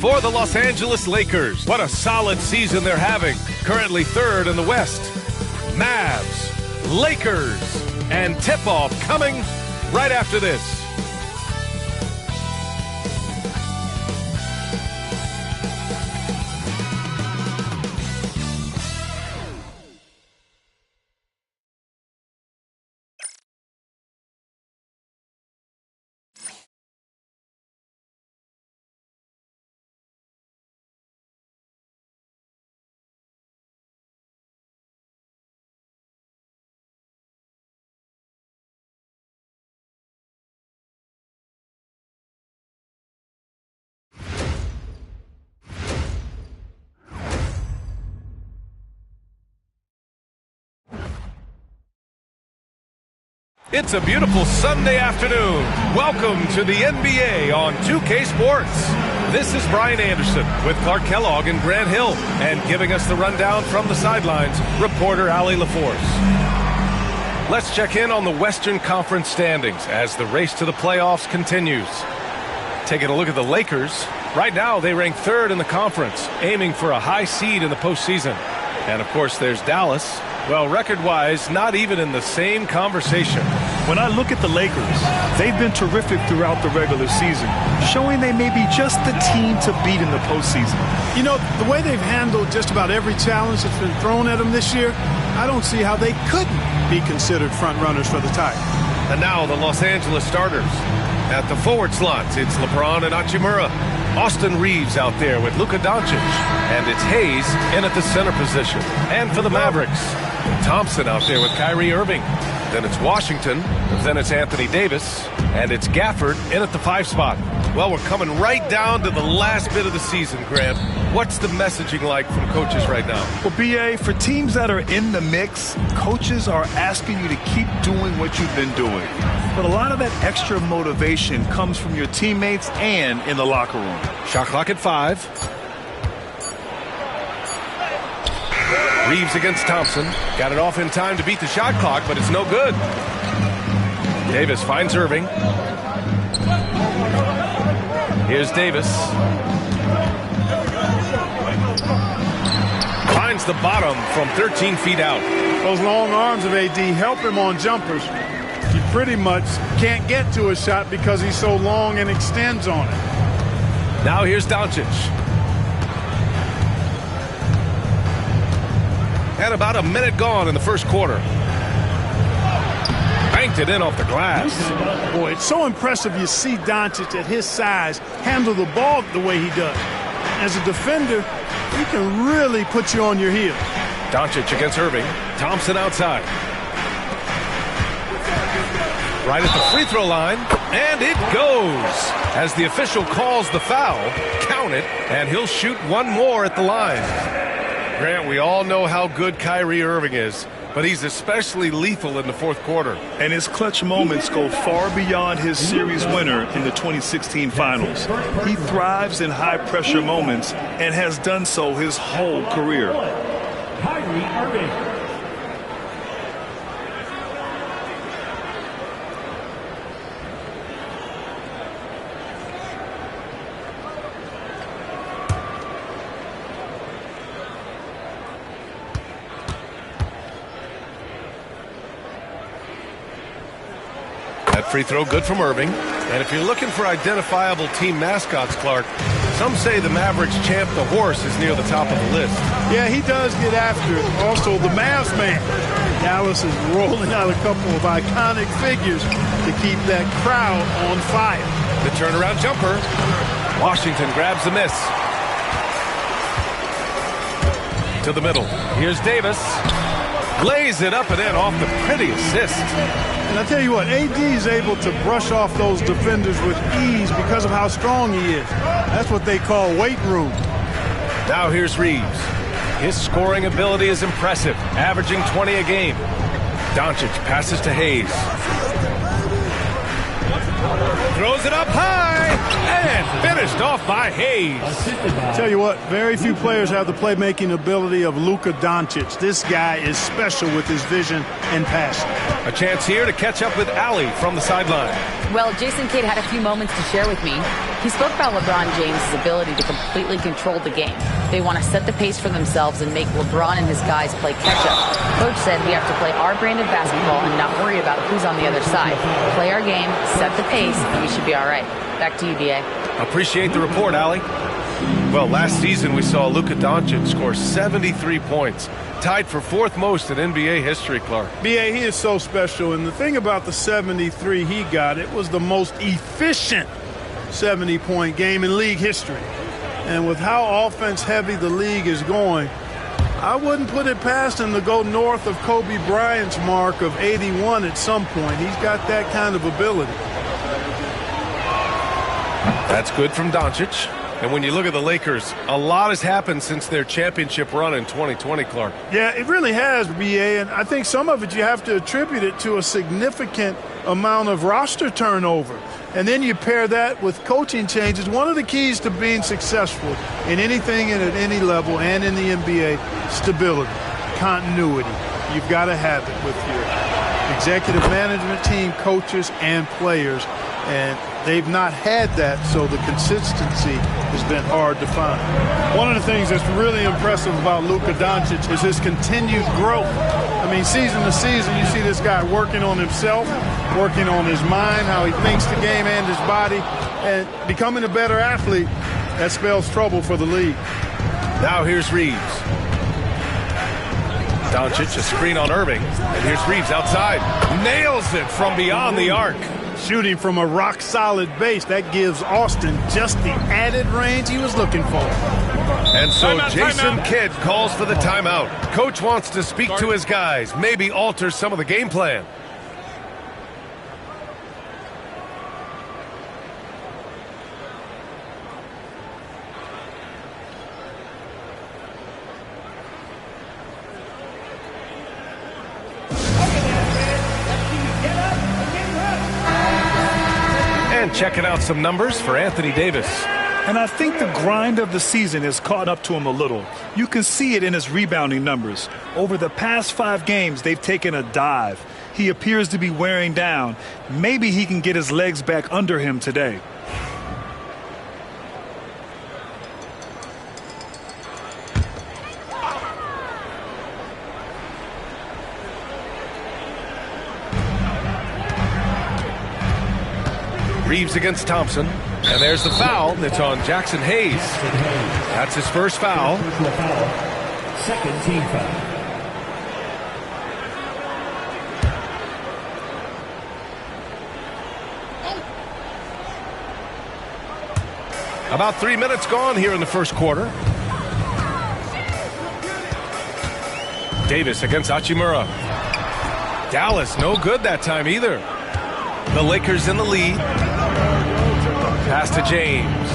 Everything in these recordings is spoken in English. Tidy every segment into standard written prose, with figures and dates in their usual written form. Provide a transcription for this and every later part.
for the Los Angeles Lakers. What a solid season they're having. Currently third in the West. Mavs, Lakers, and tip-off coming right after this. It's a beautiful Sunday afternoon. Welcome to the NBA on 2K Sports. This is Brian Anderson with Clark Kellogg and Grant Hill. And giving us the rundown from the sidelines, reporter Allie LaForce. Let's check in on the Western Conference standings as the race to the playoffs continues. Taking a look at the Lakers. Right now, they rank third in the conference, aiming for a high seed in the postseason. And, of course, there's Dallas. Well, record-wise, not even in the same conversation. When I look at the Lakers, they've been terrific throughout the regular season, showing they may be just the team to beat in the postseason. You know, the way they've handled just about every challenge that's been thrown at them this year, I don't see how they couldn't be considered front-runners for the title. And now the Los Angeles starters. At the forward slots, it's LeBron and Hachimura. Austin Reeves out there with Luka Doncic. And it's Hayes in at the center position. And for the Mavericks, Thompson out there with Kyrie Irving. Then it's Washington. Then it's Anthony Davis. And it's Gafford in at the 5 spot. Well, we're coming right down to the last bit of the season, Grant. What's the messaging like from coaches right now? Well, B.A., for teams that are in the mix, coaches are asking you to keep doing what you've been doing. But a lot of that extra motivation comes from your teammates and in the locker room. Shot clock at 5. Reeves against Thompson. Got it off in time to beat the shot clock, but it's no good. Davis finds Irving. Here's Davis. Finds the bottom from 13 feet out. Those long arms of AD help him on jumpers. He pretty much can't get to a shot because he's so long and extends on it. Now here's Doncic. And about a minute gone in the first quarter. Banked it in off the glass. Boy, it's so impressive you see Doncic at his size handle the ball the way he does. As a defender, he can really put you on your heels. Doncic against Irving. Thompson outside. Right at the free throw line, and it goes. As the official calls the foul, count it, and he'll shoot one more at the line. Grant, we all know how good Kyrie Irving is, but he's especially lethal in the fourth quarter. And his clutch moments go far beyond his series winner in the 2016 finals. He thrives in high-pressure moments and has done so his whole career. Kyrie Irving. Free throw good from Irving. And if you're looking for identifiable team mascots, Clark, some say the Mavericks champ, the horse, is near the top of the list. Yeah, he does get after it. Also, the Mavs man. Dallas is rolling out a couple of iconic figures to keep that crowd on fire. The turnaround jumper. Washington grabs the miss. To the middle. Here's Davis. Lays it up and in off the pretty assist. And I tell you what, AD is able to brush off those defenders with ease because of how strong he is. That's what they call weight room. Now here's Reeves. His scoring ability is impressive, averaging 20 a game. Doncic passes to Hayes. Throws it up high and finished off by Hayes. Tell you what, very few players have the playmaking ability of Luka Doncic. This guy is special with his vision and passion. A chance here to catch up with Allie from the sideline. Well, Jason Kidd had a few moments to share with me. He spoke about LeBron James' ability to completely control the game. They want to set the pace for themselves and make LeBron and his guys play catch-up. Coach said we have to play our brand of basketball and not worry about who's on the other side. Play our game, set the pace, and we should be all right. Back to you, B.A. Appreciate the report, Allie. Well, last season we saw Luka Doncic score 73 points. Tied for fourth most in NBA history, Clark. B.A., he is so special. And the thing about the 73 he got, it was the most efficient 70-point game in league history. And with how offense-heavy the league is going, I wouldn't put it past him to go north of Kobe Bryant's mark of 81 at some point. He's got that kind of ability. That's good from Doncic. And when you look at the Lakers, a lot has happened since their championship run in 2020, Clark. Yeah, it really has, B.A., and I think some of it you have to attribute it to a significant amount of roster turnover. And then you pair that with coaching changes. One of the keys to being successful in anything and at any level and in the NBA, stability, continuity. You've got to have it with your executive management team, coaches, and players. And they've not had that, so the consistency has been hard to find. One of the things that's really impressive about Luka Doncic is his continued growth. I mean, season to season, you see this guy working on himself, working on his mind, how he thinks the game and his body, and becoming a better athlete. That spells trouble for the league. Now here's Reeves. Doncic, a screen on Irving, and here's Reeves outside. Nails it from beyond the arc. Shooting from a rock-solid base, that gives Austin just the added range he was looking for. And so Jason Kidd calls for the timeout. Coach wants to speak to his guys, maybe alter some of the game plan. And checking out some numbers for Anthony Davis. And I think the grind of the season has caught up to him a little. You can see it in his rebounding numbers. Over the past 5 games, they've taken a dive. He appears to be wearing down. Maybe he can get his legs back under him today. Reeves against Thompson. And there's the foul that's on Jackson Hayes. That's his first foul. Second team foul. About 3 minutes gone here in the first quarter. Davis against Hachimura. Dallas, no good that time either. The Lakers in the lead. Pass to James.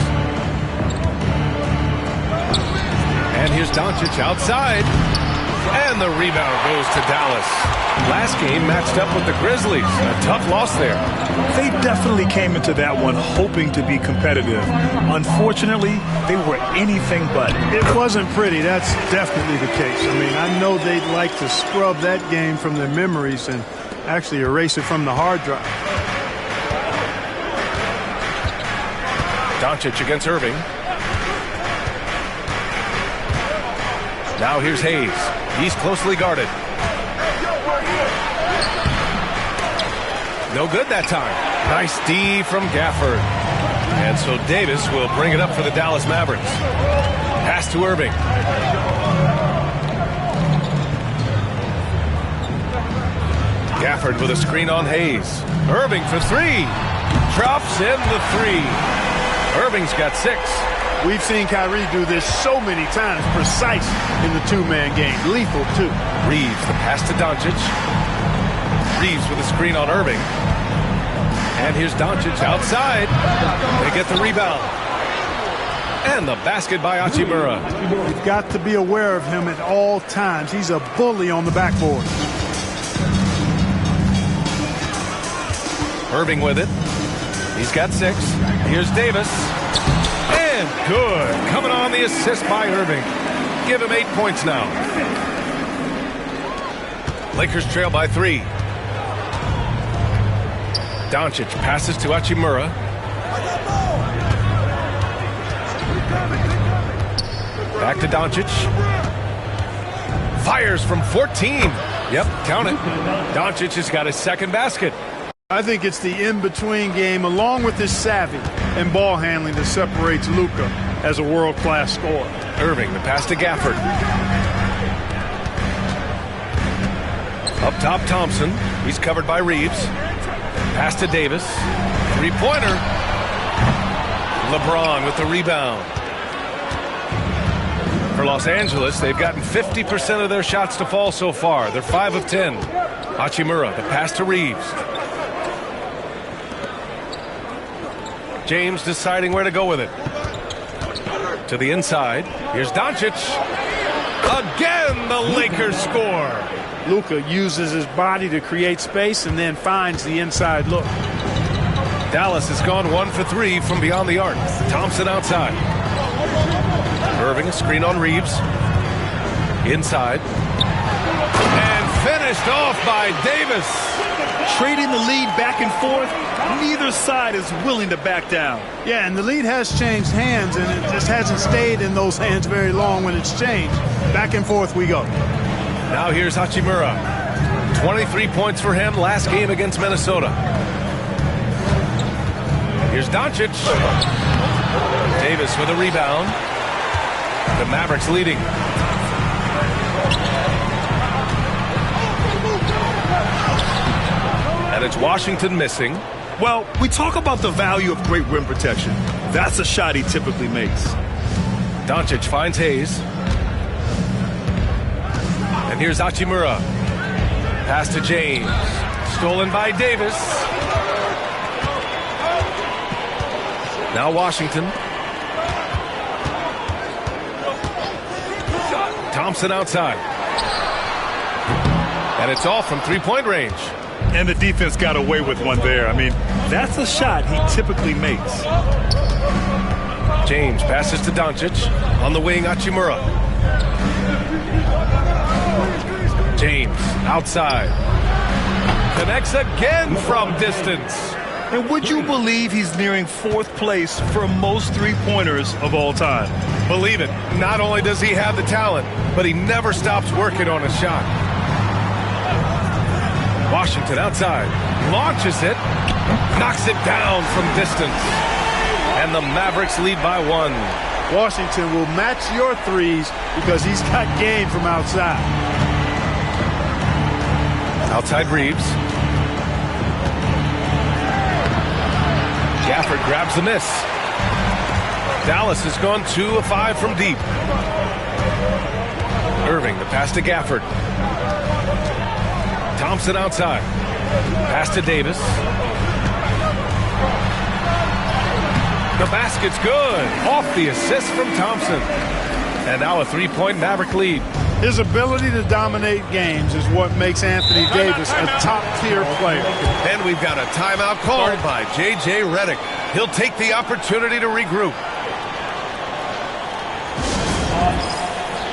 And here's Doncic outside. And the rebound goes to Dallas. Last game matched up with the Grizzlies. A tough loss there. They definitely came into that one hoping to be competitive. Unfortunately, they were anything but. It wasn't pretty. That's definitely the case. I mean, I know they'd like to scrub that game from their memories and actually erase it from the hard drive. Doncic against Irving. Now here's Hayes. He's closely guarded. No good that time. Nice D from Gafford. And so Davis will bring it up for the Dallas Mavericks. Pass to Irving. Gafford with a screen on Hayes. Irving for 3. Drops in the 3. Irving's got 6. We've seen Kyrie do this so many times, precise in the two-man game. Lethal, too. Reeves, the pass to Doncic. Reeves with a screen on Irving. And here's Doncic outside. They get the rebound. And the basket by Hachimura. You've got to be aware of him at all times. He's a bully on the backboard. Irving with it. He's got 6. Here's Davis. And good. Coming on the assist by Irving. Give him 8 points now. Lakers trail by 3. Doncic passes to Hachimura. Back to Doncic. Fires from 14. Yep, count it. Doncic has got his second basket. I think it's the in-between game, along with his savvy and ball handling, that separates Luka as a world-class scorer. Irving, the pass to Gafford. Up top, Thompson. He's covered by Reeves. Pass to Davis. Three-pointer. LeBron with the rebound. For Los Angeles, they've gotten 50% of their shots to fall so far. They're 5 of 10. Hachimura, the pass to Reeves. James deciding where to go with it. To the inside. Here's Doncic. Again, the Lakers score. Luka uses his body to create space and then finds the inside look. Dallas has gone 1 for 3 from beyond the arc. Thompson outside. Irving, a screen on Reeves. Inside. And finished off by Davis. Trading the lead back and forth, neither side is willing to back down. Yeah, and the lead has changed hands, and it just hasn't stayed in those hands very long when it's changed. Back and forth we go. Now here's Hachimura. 23 points for him last game against Minnesota. Here's Doncic. Davis with a rebound. The Mavericks leading. And it's Washington missing. Well, we talk about the value of great rim protection. That's a shot he typically makes. Doncic finds Hayes. And here's Hachimura. Pass to James. Stolen by Davis. Now Washington. Thompson outside. And it's off from three-point range. And the defense got away with one there. I mean, that's a shot he typically makes. James passes to Doncic. On the wing, Hachimura. James outside. Connects again from distance. And would you believe he's nearing 4th place for most three-pointers of all time? Believe it. Not only does he have the talent, but he never stops working on his shot. Washington outside. Launches it. Knocks it down from distance. And the Mavericks lead by 1. Washington will match your threes because he's got game from outside. Outside Reeves. Gafford grabs the miss. Dallas has gone 2 of 5 from deep. Irving, the pass to Gafford. Thompson outside. Pass to Davis. The basket's good. Off the assist from Thompson. And now a 3-point Maverick lead. His ability to dominate games is what makes Anthony Davis a top-tier player. And we've got a timeout called by J.J. Redick. He'll take the opportunity to regroup.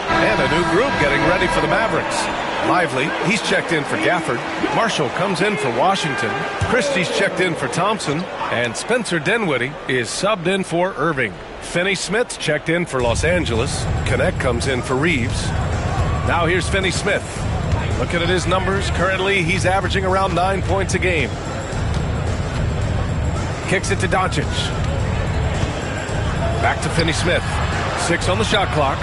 And a new group getting ready for the Mavericks. Lively, he's checked in for Gafford. Marshall comes in for Washington. Christie's checked in for Thompson. And Spencer Dinwiddie is subbed in for Irving. Finney Smith's checked in for Los Angeles. Connect comes in for Reeves. Now here's Finney Smith. Looking at his numbers, currently he's averaging around 9 points a game. Kicks it to Doncic. Back to Finney Smith. 6 on the shot clock.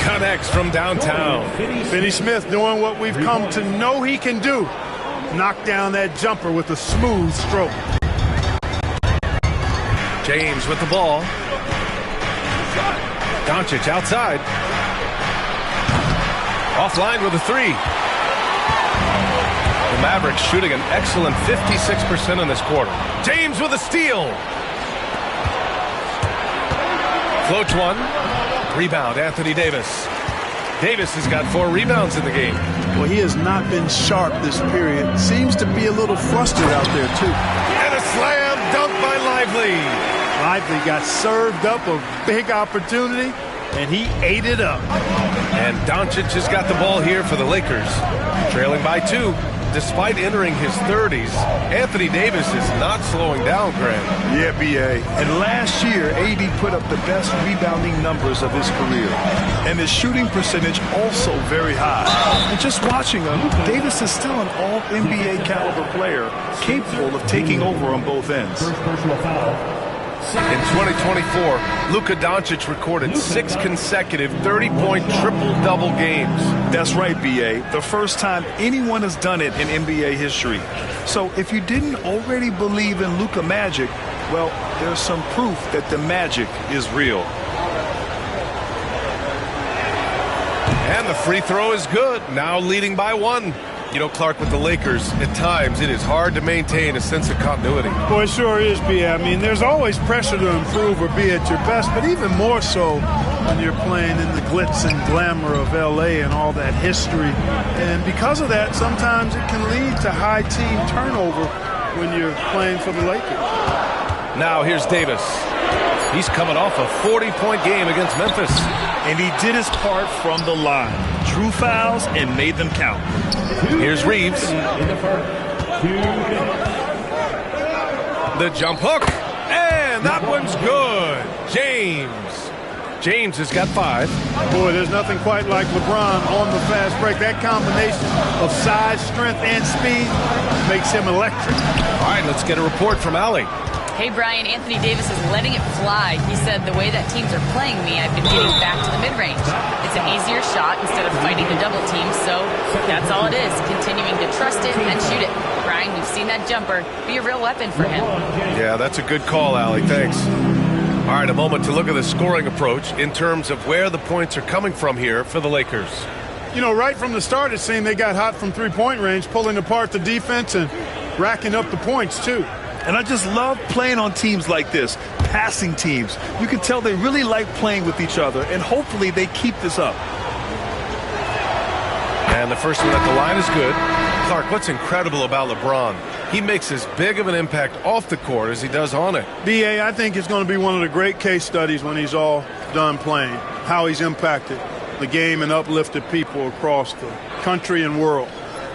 Connects from downtown. Finney Smith doing what we've come to know he can do. Knock down that jumper with a smooth stroke. James with the ball. Doncic outside. Offline with a 3. The Mavericks shooting an excellent 56% in this quarter. James with a steal. Floats one. Rebound, Anthony Davis. Davis has got 4 rebounds in the game. Well, he has not been sharp this period. Seems to be a little flustered out there, too. And a slam dunk by Lively. Lively got served up a big opportunity, and he ate it up. And Doncic has got the ball here for the Lakers. Trailing by 2. despite entering his 30s, Anthony Davis is not slowing down, Grant. Yeah, B.A. And last year, AD put up the best rebounding numbers of his career. And his shooting percentage also very high. And just watching him, Davis is still an all-NBA caliber player, capable of taking over on both ends. First personal foul. In 2024, Luka Doncic recorded 6 consecutive 30-point triple-double games. That's right, B.A. The first time anyone has done it in NBA history. So if you didn't already believe in Luka magic, well, there's some proof that the magic is real. And the free throw is good, now leading by 1. You know, Clark, with the Lakers, at times it is hard to maintain a sense of continuity. Boy, it sure is, B.A. I mean, there's always pressure to improve or be at your best, but even more so when you're playing in the glitz and glamour of L.A. and all that history. And because of that, sometimes it can lead to high team turnover when you're playing for the Lakers. Now here's Davis. He's coming off a 40-point game against Memphis. And he did his part from the line. Drew fouls and made them count. Here's Reeves. In the first. 2 minutes. The jump hook. And that one's good. James has got 5. Boy, there's nothing quite like LeBron on the fast break. That combination of size, strength, and speed makes him electric. All right, let's get a report from Allie. Hey, Brian, Anthony Davis is letting it fly. He said, the way that teams are playing me, I've been getting back to the mid-range. It's an easier shot instead of fighting the double team, so that's all it is, continuing to trust it and shoot it. Brian, we've seen that jumper be a real weapon for him. Yeah, that's a good call, Allie. Thanks. All right, a moment to look at the scoring approach in terms of where the points are coming from here for the Lakers. You know, right from the start, it seemed they got hot from three-point range, pulling apart the defense and racking up the points, too. And I just love playing on teams like this, passing teams. You can tell they really like playing with each other, and hopefully they keep this up. And the first one at the line is good. Clark, what's incredible about LeBron? He makes as big of an impact off the court as he does on it. B.A., I think it's going to be one of the great case studies when he's all done playing, how he's impacted the game and uplifted people across the country and world.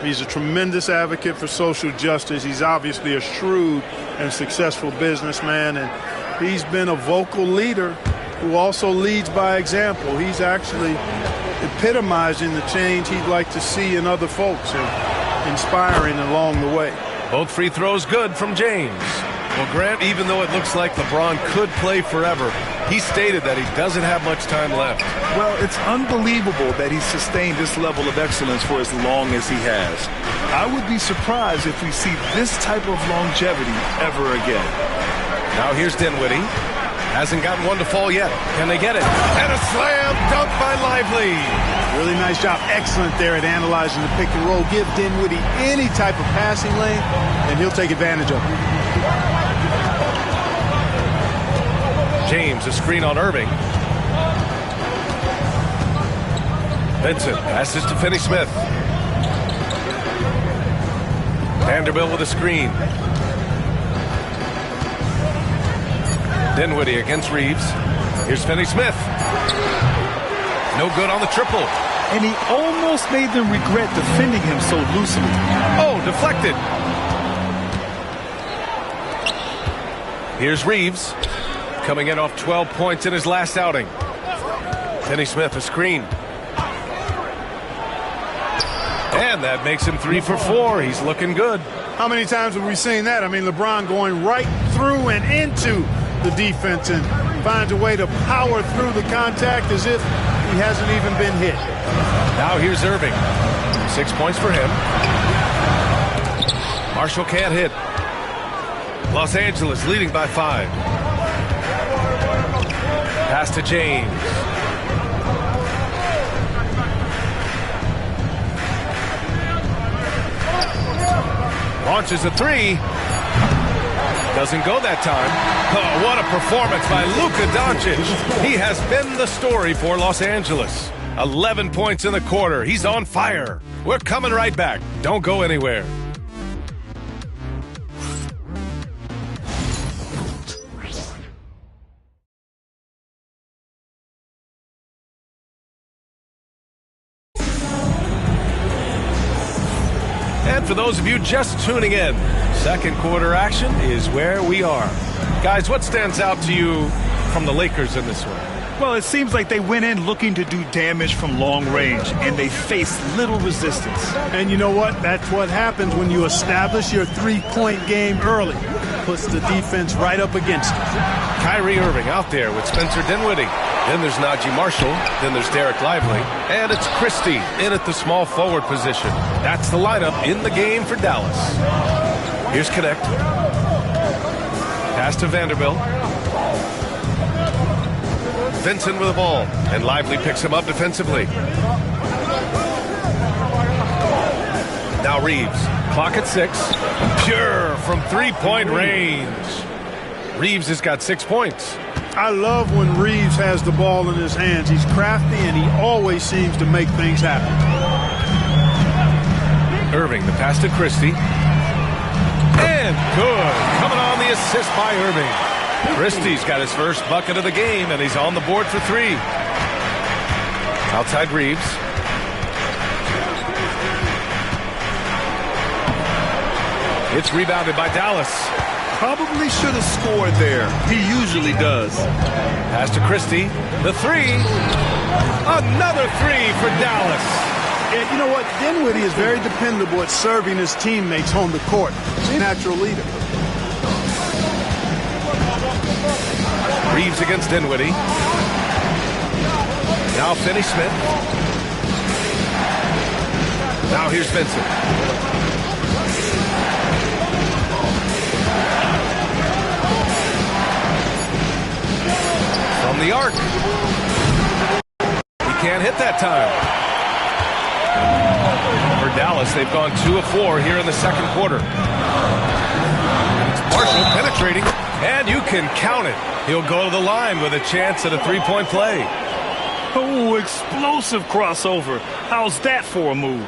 He's a tremendous advocate for social justice. He's obviously a shrewd and successful businessman, and he's been a vocal leader who also leads by example. He's actually epitomizing the change he'd like to see in other folks and inspiring along the way. Both free throws good from James. Well, Grant, even though it looks like LeBron could play forever, he stated that he doesn't have much time left. Well, it's unbelievable that he's sustained this level of excellence for as long as he has. I would be surprised if we see this type of longevity ever again. Now here's Dinwiddie. Hasn't gotten one to fall yet. Can they get it? And a slam dunk by Lively. Really nice job. Excellent there at analyzing the pick and roll. Give Dinwiddie any type of passing lane, and he'll take advantage of it. James, a screen on Irving. Vincent passes to Finney-Smith. Vanderbilt with a screen. Dinwiddie against Reeves. Here's Finney-Smith. No good on the triple. And he almost made them regret defending him so loosely. Oh, deflected. Here's Reeves. Coming in off 12 points in his last outing. Finney-Smith, a screen. And that makes him 3 for 4. He's looking good. How many times have we seen that? I mean, LeBron going right through and into the defense and finds a way to power through the contact as if he hasn't even been hit. Now here's Irving. 6 points for him. Marshall can't hit. Los Angeles leading by 5. Pass to James. Launches a 3. Doesn't go that time. Oh, what a performance by Luka Doncic. He has been the story for Los Angeles. 11 points in the quarter. He's on fire. We're coming right back. Don't go anywhere. And for those of you just tuning in, second quarter action is where we are. Guys, what stands out to you from the Lakers in this one? Well, it seems like they went in looking to do damage from long range, and they faced little resistance. And you know what? That's what happens when you establish your three-point game early. Puts the defense right up against it. Kyrie Irving out there with Spencer Dinwiddie. Then there's Najee Marshall. Then there's Derek Lively. And it's Christie in at the small forward position. That's the lineup in the game for Dallas. Here's Connect. Pass to Vanderbilt. Vincent with the ball. And Lively picks him up defensively. Now Reeves. Clock at 6. Pure from three-point range. Reeves has got 6 points. I love when Reeves has the ball in his hands. He's crafty, and he always seems to make things happen. Irving, the pass to Christie. And good. Coming on the assist by Irving. Christie's got his first bucket of the game, and he's on the board for 3. Outside Reeves. It's rebounded by Dallas. Probably should have scored there. He usually does. Pass to Christie. The 3. Another 3 for Dallas. And you know what? Dinwiddie is very dependable at serving his teammates on the court. He's a natural leader. Reeves against Dinwiddie. Now Finney-Smith. Now here's Vincent. From the arc. He can't hit that time. For Dallas, they've gone 2 of 4 here in the second quarter. Marshall penetrating, and you can count it. He'll go to the line with a chance at a three-point play. Oh, explosive crossover. How's that for a move?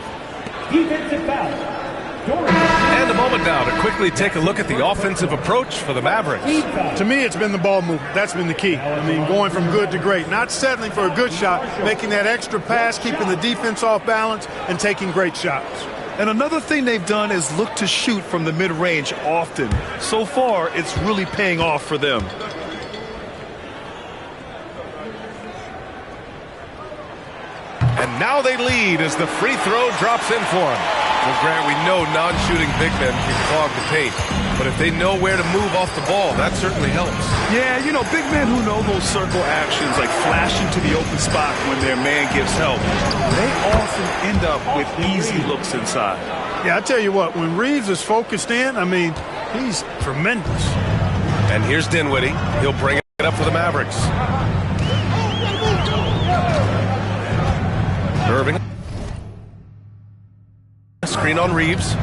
Defensive foul. And a moment now to quickly take a look at the offensive approach for the Mavericks. To me, it's been the ball movement. That's been the key. I mean, going from good to great. Not settling for a good shot, making that extra pass, keeping the defense off balance, and taking great shots. And another thing they've done is look to shoot from the mid-range often. So far, it's really paying off for them. And now they lead as the free throw drops in for them. Well, Grant, we know non-shooting big men can clog the paint, but if they know where to move off the ball, that certainly helps. Yeah, you know, big men who know those circle actions, like flashing to the open spot when their man gives help, they often end up with easy looks inside. Yeah, I tell you what, when Reeves is focused in, I mean, he's tremendous. And here's Dinwiddie. He'll bring it up for the Mavericks. Irving. Screen on Reeves.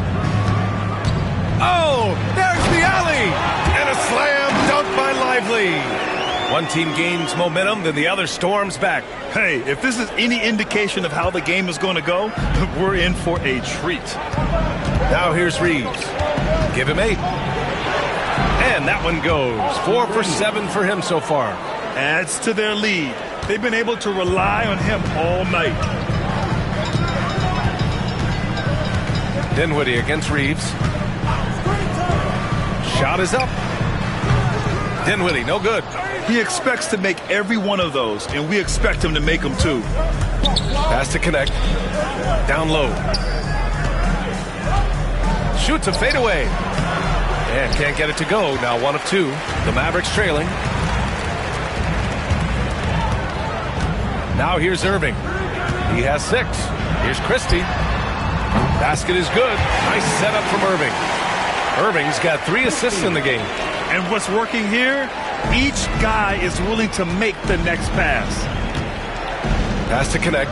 Oh, there's the alley! And a slam dunk by Lively. One team gains momentum, then the other storms back. Hey, if this is any indication of how the game is going to go, we're in for a treat. Now here's Reeves. Give him 8. And that one goes. 4 for 7 for him so far. Adds to their lead. They've been able to rely on him all night. Dinwiddie against Reeves. Shot is up. Dinwiddie, no good. He expects to make every one of those, and we expect him to make them too. Pass to Connect. Down low. Shoots a fadeaway. And can't get it to go. Now 1 of 2. The Mavericks trailing. Now here's Irving. He has 6. Here's Christie. Basket is good. Nice setup from Irving. Irving's got 3 assists in the game. And what's working here? Each guy is willing to make the next pass. Pass to Connect.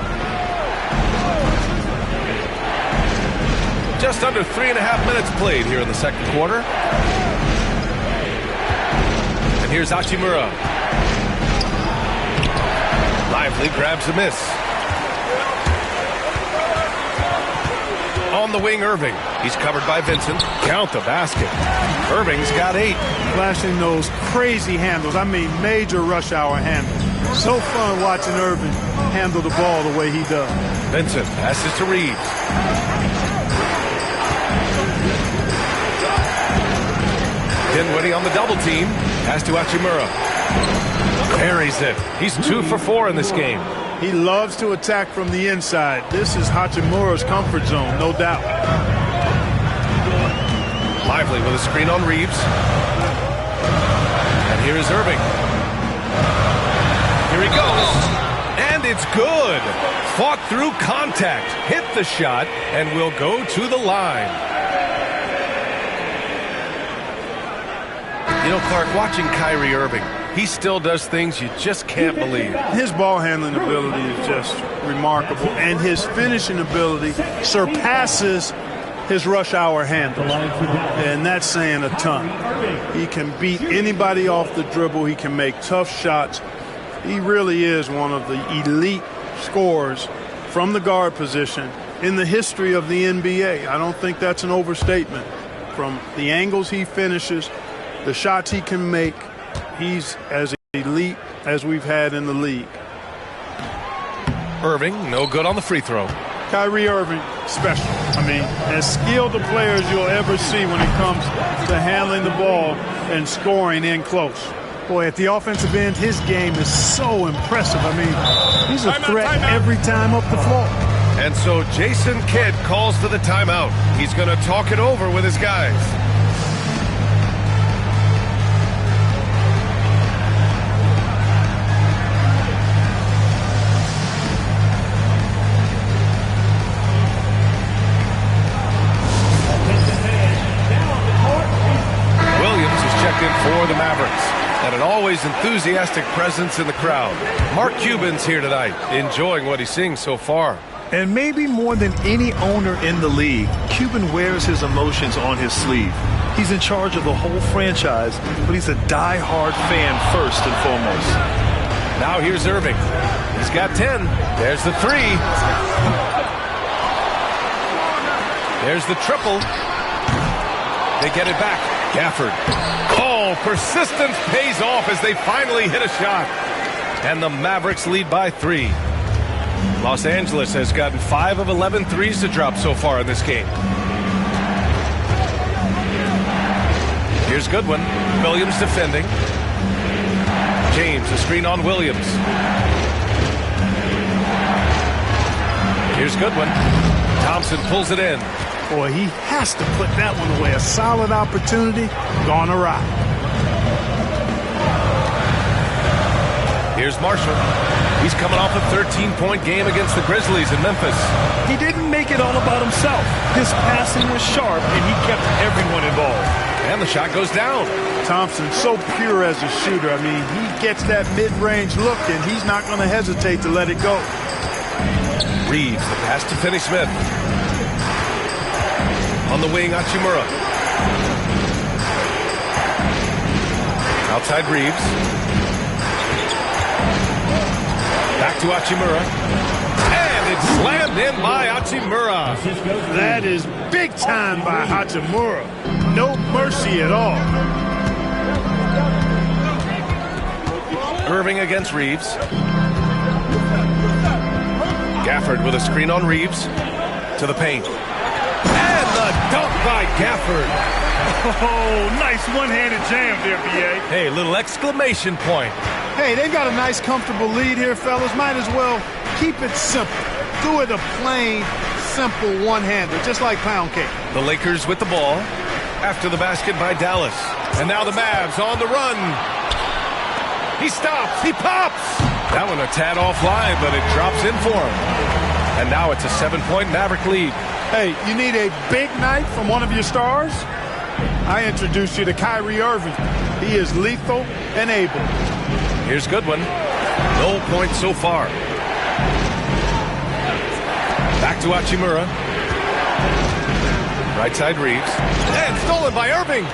Just under 3.5 minutes played here in the second quarter. And here's Hachimura. Lively grabs a miss. On the wing, Irving. He's covered by Vincent. Count the basket. Irving's got 8. Flashing those crazy handles. I mean, major rush hour handles. So fun watching Irving handle the ball the way he does. Vincent passes to Reeves. Dinwiddie on the double team. Pass to Hachimura. Buries it. He's 2 for 4 in this game. He loves to attack from the inside. This is Hachimura's comfort zone, no doubt. Lively with a screen on Reeves. And here is Irving. Here he goes. And it's good. Fought through contact. Hit the shot and will go to the line. You know, Clark, watching Kyrie Irving, he still does things you just can't believe. His ball handling ability is just remarkable, and his finishing ability surpasses his rush hour handles, and that's saying a ton. He can beat anybody off the dribble. He can make tough shots. He really is one of the elite scorers from the guard position in the history of the NBA. I don't think that's an overstatement. From the angles he finishes, the shots he can make, he's as elite as we've had in the league. Irving, no good on the free throw. Kyrie Irving, special. I mean, as skilled a player as you'll ever see when it comes to handling the ball and scoring in close. Boy, at the offensive end, his game is so impressive. I mean, he's a threat every time up the floor. And so Jason Kidd calls for the timeout. He's going to talk it over with his guys. For the Mavericks, and an always enthusiastic presence in the crowd. Mark Cuban's here tonight, enjoying what he's seeing so far. And maybe more than any owner in the league, Cuban wears his emotions on his sleeve. He's in charge of the whole franchise, but he's a die-hard fan first and foremost. Now here's Irving. He's got 10. There's the 3. There's the triple. They get it back. Gafford. Oh, persistence pays off as they finally hit a shot. And the Mavericks lead by 3. Los Angeles has gotten 5 of 11 threes to drop so far in this game. Here's Goodwin. Williams defending. James, a screen on Williams. Here's Goodwin. Thompson pulls it in. Boy, he has to put that one away. A solid opportunity, gone awry. Here's Marshall. He's coming off a 13-point game against the Grizzlies in Memphis. He didn't make it all about himself. His passing was sharp, and he kept everyone involved. And the shot goes down. Thompson, so pure as a shooter. I mean, he gets that mid-range look, and he's not going to hesitate to let it go. Reeves, the pass to Finney-Smith. On the wing, Hachimura. Outside Reeves. Back to Hachimura. And it's slammed in by Hachimura. That is big time by Hachimura. No mercy at all. Irving against Reeves. Gafford with a screen on Reeves. To the paint. And the dunk by Gafford. Oh, nice one-handed jam there, B.A. Hey, little exclamation point. Hey, they've got a nice, comfortable lead here, fellas. Might as well keep it simple. Do it a plain, simple one-hander, just like pound cake. The Lakers with the ball after the basket by Dallas. And now the Mavs on the run. He stops. He pops. That one a tad offline, but it drops in for him. And now it's a 7-point Maverick lead. Hey, you need a big night from one of your stars? I introduce you to Kyrie Irving. He is lethal and able. Here's Goodwin. No points so far. Back to Hachimura. Right side Reeves. And stolen by Irving.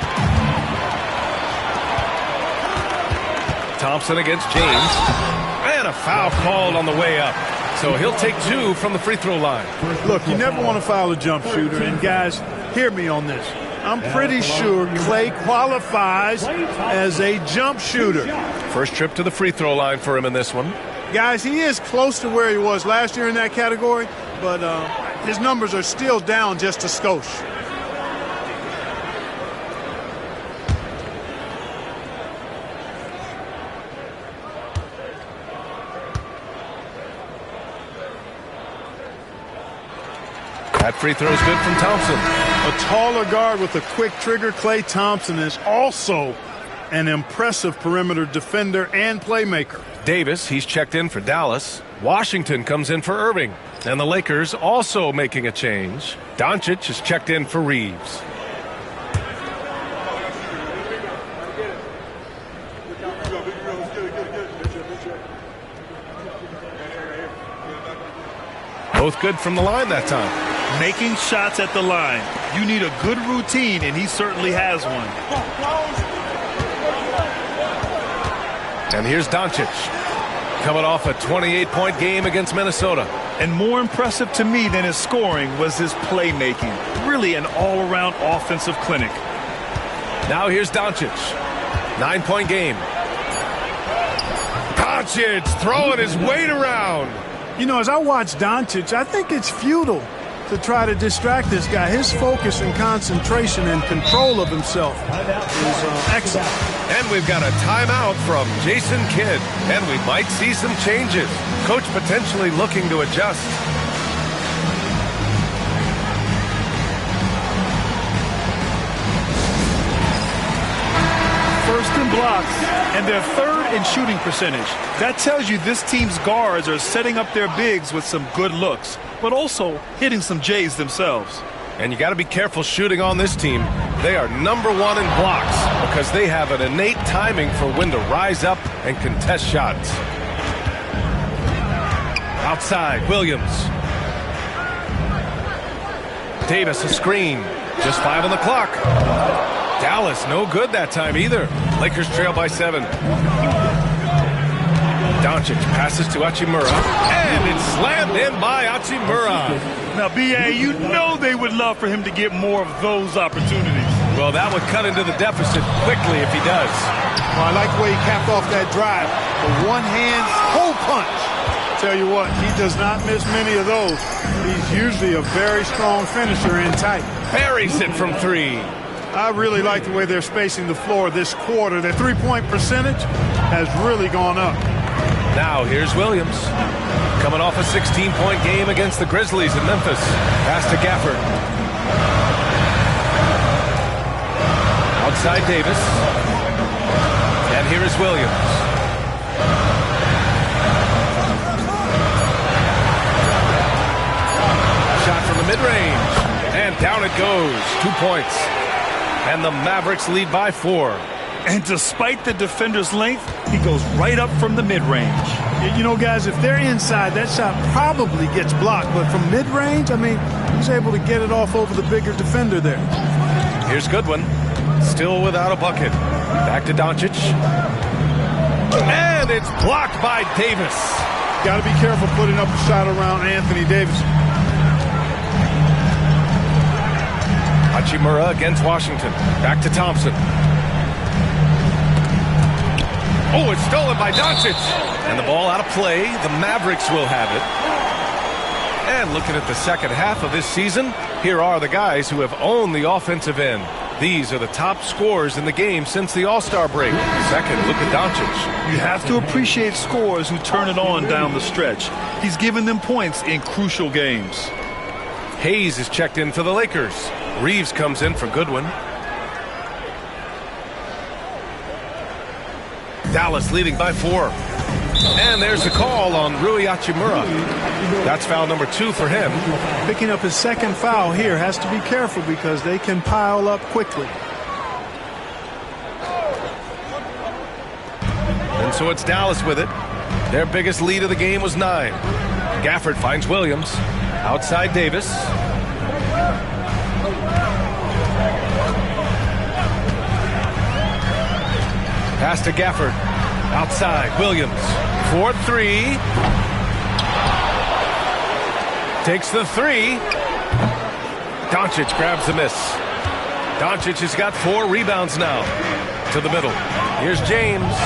Thompson against James. And a foul called on the way up. So he'll take 2 from the free throw line. Look, you never want to foul a jump shooter. And guys, hear me on this. I'm pretty sure Clay qualifies as a jump shooter. First trip to the free throw line for him in this one. Guys, he is close to where he was last year in that category, but his numbers are still down just a skosh. That free throw is good from Thompson. A taller guard with a quick trigger, Klay Thompson, is also an impressive perimeter defender and playmaker. Davis, he's checked in for Dallas. Washington comes in for Irving. And the Lakers also making a change. Doncic is checked in for Reeves. Both good from the line that time. Making shots at the line. You need a good routine, and he certainly has one. And here's Doncic, coming off a 28-point game against Minnesota. And more impressive to me than his scoring was his playmaking. Really an all-around offensive clinic. Now here's Doncic. 9-point game. Doncic throwing his weight around. You know, as I watch Doncic, I think it's futile to try to distract this guy. His focus and concentration and control of himself is excellent. And we've got a timeout from Jason Kidd. And we might see some changes. Coach potentially looking to adjust. First in blocks, and they're third in shooting percentage. That tells you this team's guards are setting up their bigs with some good looks, but also hitting some J's themselves. And you got to be careful shooting on this team. They are number one in blocks because they have an innate timing for when to rise up and contest shots. Outside, Williams. Davis, a screen. Just 5 on the clock. Dallas, no good that time either. Lakers trail by 7. Doncic passes to Hachimura, and it's slammed in by Hachimura. Now, B.A., you know they would love for him to get more of those opportunities. Well, that would cut into the deficit quickly if he does. Well, I like the way he capped off that drive. The one-hand hole punch. Tell you what, he does not miss many of those. He's usually a very strong finisher in tight. Buries it from 3. I really like the way they're spacing the floor this quarter. Their three-point percentage has really gone up. Now here's Williams, coming off a 16-point game against the Grizzlies in Memphis. Pass to Gafford. Outside Davis. And here is Williams. Shot from the mid-range. And down it goes. 2 points. And the Mavericks lead by 4. And despite the defender's length, he goes right up from the mid-range. You know, guys, if they're inside, that shot probably gets blocked. But from mid-range, I mean, he's able to get it off over the bigger defender there. Here's Goodwin. Still without a bucket. Back to Doncic. And it's blocked by Davis. Got to be careful putting up a shot around Anthony Davis. Hachimura against Washington. Back to Thompson. Oh, it's stolen by Doncic. And the ball out of play. The Mavericks will have it. And looking at the second half of this season, here are the guys who have owned the offensive end. These are the top scorers in the game since the All-Star break. Second, look at Doncic. You have to appreciate scorers who turn it on down the stretch. He's given them points in crucial games. Hayes is checked in for the Lakers. Reeves comes in for Goodwin. Dallas leading by 4. And there's the call on Rui Hachimura. That's foul number 2 for him. Picking up his second foul here. Has to be careful because they can pile up quickly. And so it's Dallas with it. Their biggest lead of the game was 9. Gafford finds Williams. Outside Davis. Pass to Gafford. Outside, Williams. 4-3. Takes the 3. Doncic grabs the miss. Doncic has got 4 rebounds now. To the middle. Here's James.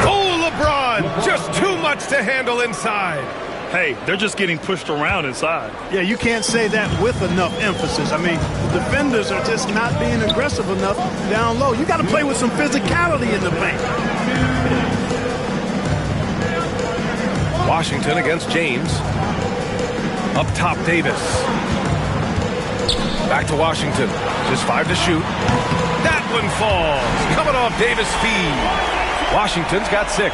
Oh, LeBron! Just too much to handle inside. Hey, they're just getting pushed around inside. Yeah, you can't say that with enough emphasis. I mean, the defenders are just not being aggressive enough down low. You got to play with some physicality in the paint. Washington against James. Up top, Davis. Back to Washington. Just 5 to shoot. That one falls. Coming off Davis' feed. Washington's got 6.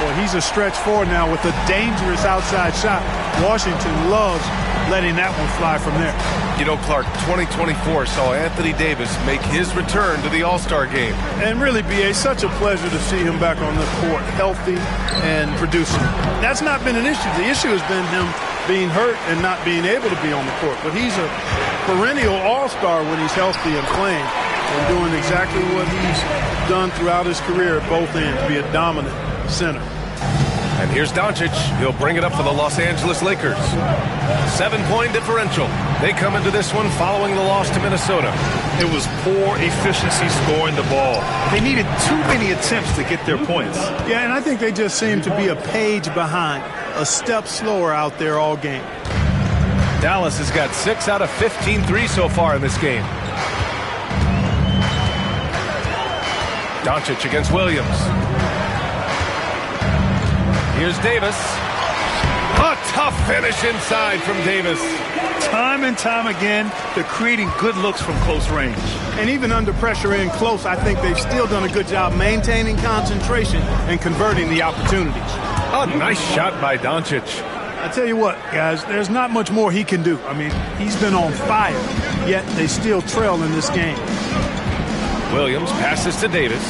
Well, he's a stretch forward now with a dangerous outside shot. Washington loves letting that one fly from there. You know, Clark, 2024 saw Anthony Davis make his return to the All-Star game. And really, B.A., such a pleasure to see him back on the court, healthy and producing. That's not been an issue. The issue has been him being hurt and not being able to be on the court. But he's a perennial All-Star when he's healthy and playing and doing exactly what he's done throughout his career at both ends, be a dominant center. And here's Doncic. He'll bring it up for the Los Angeles Lakers. 7-point differential. They come into this one following the loss to Minnesota. It was poor efficiency scoring the ball. They needed too many attempts to get their points. Yeah, and I think they just seem to be a page behind, a step slower out there all game. Dallas has got 6 out of 15 threes so far in this game. Doncic against Williams. Here's Davis. A tough finish inside from Davis. Time and time again, they're creating good looks from close range. And even under pressure in close, I think they've still done a good job maintaining concentration and converting the opportunities. A nice shot by Doncic. I tell you what, guys, there's not much more he can do. I mean, he's been on fire, yet they still trail in this game. Williams passes to Davis.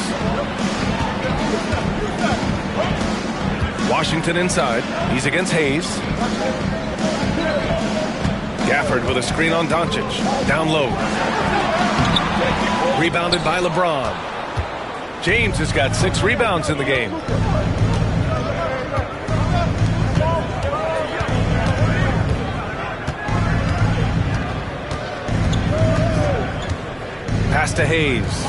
Washington inside. He's against Hayes. Gafford with a screen on Doncic. Down low. Rebounded by LeBron. James has got 6 rebounds in the game. Pass to Hayes.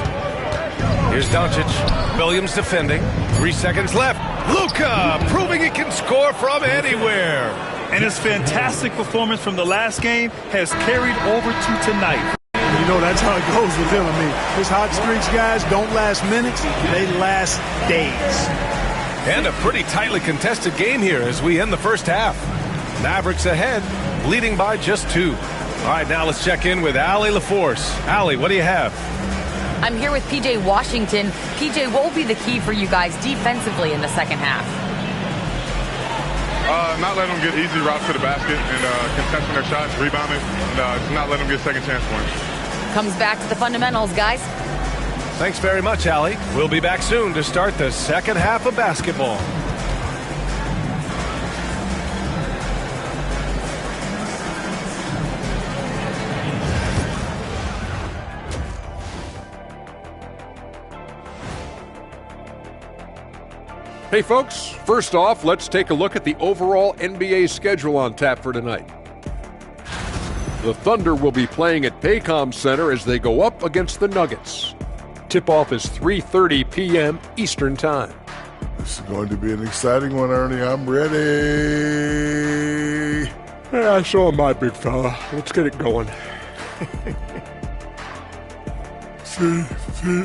Here's Doncic. Williams defending. 3 seconds left. Luka proving he can score from anywhere. And his fantastic performance from the last game has carried over to tonight. You know, that's how it goes with him. I mean, his hot streaks, guys, don't last minutes. They last days. And a pretty tightly contested game here as we end the first half. Mavericks ahead, leading by just 2. All right, now let's check in with Allie LaForce. Allie, what do you have? I'm here with P.J. Washington. P.J., what will be the key for you guys defensively in the second half? Not letting them get easy routes to the basket and contesting their shots, rebounding, and just not letting them get second chance points. Comes back to the fundamentals, guys. Thanks very much, Allie. We'll be back soon to start the second half of basketball. Hey folks, first off, let's take a look at the overall NBA schedule on tap for tonight. The Thunder will be playing at Paycom Center as they go up against the Nuggets. Tip-off is 3:30 p.m. Eastern Time. This is going to be an exciting one, Ernie. I'm ready. Yeah, so am I, big fella. Let's get it going. See,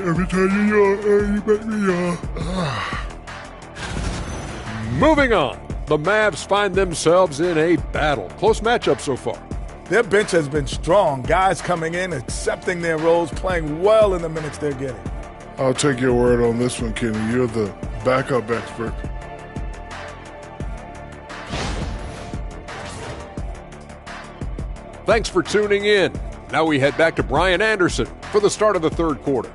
every time you yawn, you make me yawn. Moving on, the Mavs find themselves in a battle. Close matchup so far. Their bench has been strong. Guys coming in, accepting their roles, playing well in the minutes they're getting. I'll take your word on this one, Kenny. You're the backup expert. Thanks for tuning in. Now we head back to Brian Anderson for the start of the third quarter.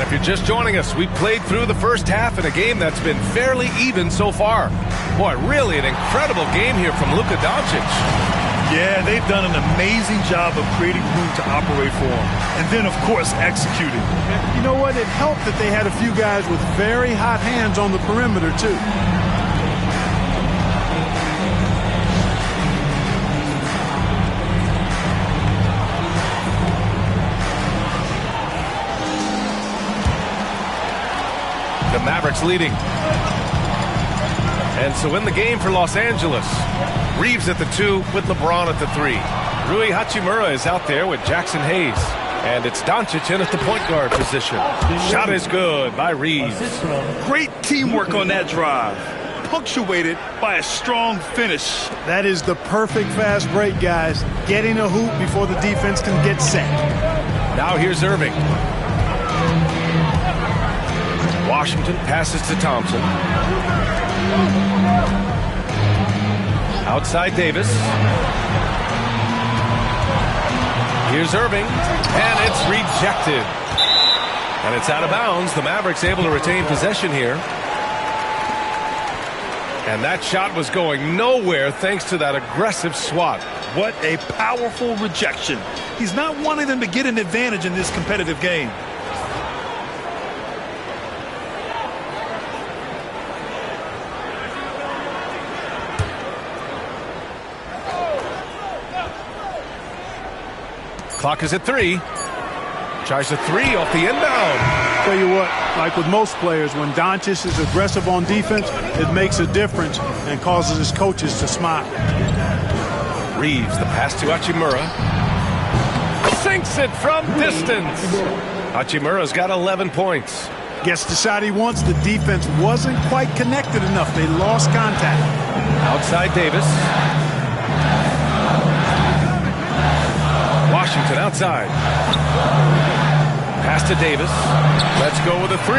If you're just joining us, we played through the first half in a game that's been fairly even so far. Boy, really an incredible game here from Luka Doncic. Yeah, they've done an amazing job of creating room to operate for him. And then, of course, executing. You know what? It helped that they had a few guys with very hot hands on the perimeter, too. The Mavericks leading. And so in the game for Los Angeles, Reeves at the 2 with LeBron at the 3. Rui Hachimura is out there with Jackson Hayes. And it's Doncic in at the point guard position. Shot is good by Reeves. Great teamwork on that drive, punctuated by a strong finish. That is the perfect fast break, guys. Getting a hoop before the defense can get set. Now here's Irving. Washington passes to Thompson. Outside Davis. Here's Irving, and it's rejected. And it's out of bounds. The Mavericks able to retain possession here. And that shot was going nowhere thanks to that aggressive swat. What a powerful rejection. He's not wanting them to get an advantage in this competitive game. Clock is at 3. Tries a 3 off the inbound. Tell you what, like with most players, when Doncic is aggressive on defense, it makes a difference and causes his coaches to smile. Reeves, the pass to Hachimura. Sinks it from distance. Hachimura's got 11 points. Gets the shot he wants. The defense wasn't quite connected enough. They lost contact. Outside Davis. Washington outside. Pass to Davis. Let's go with a 3.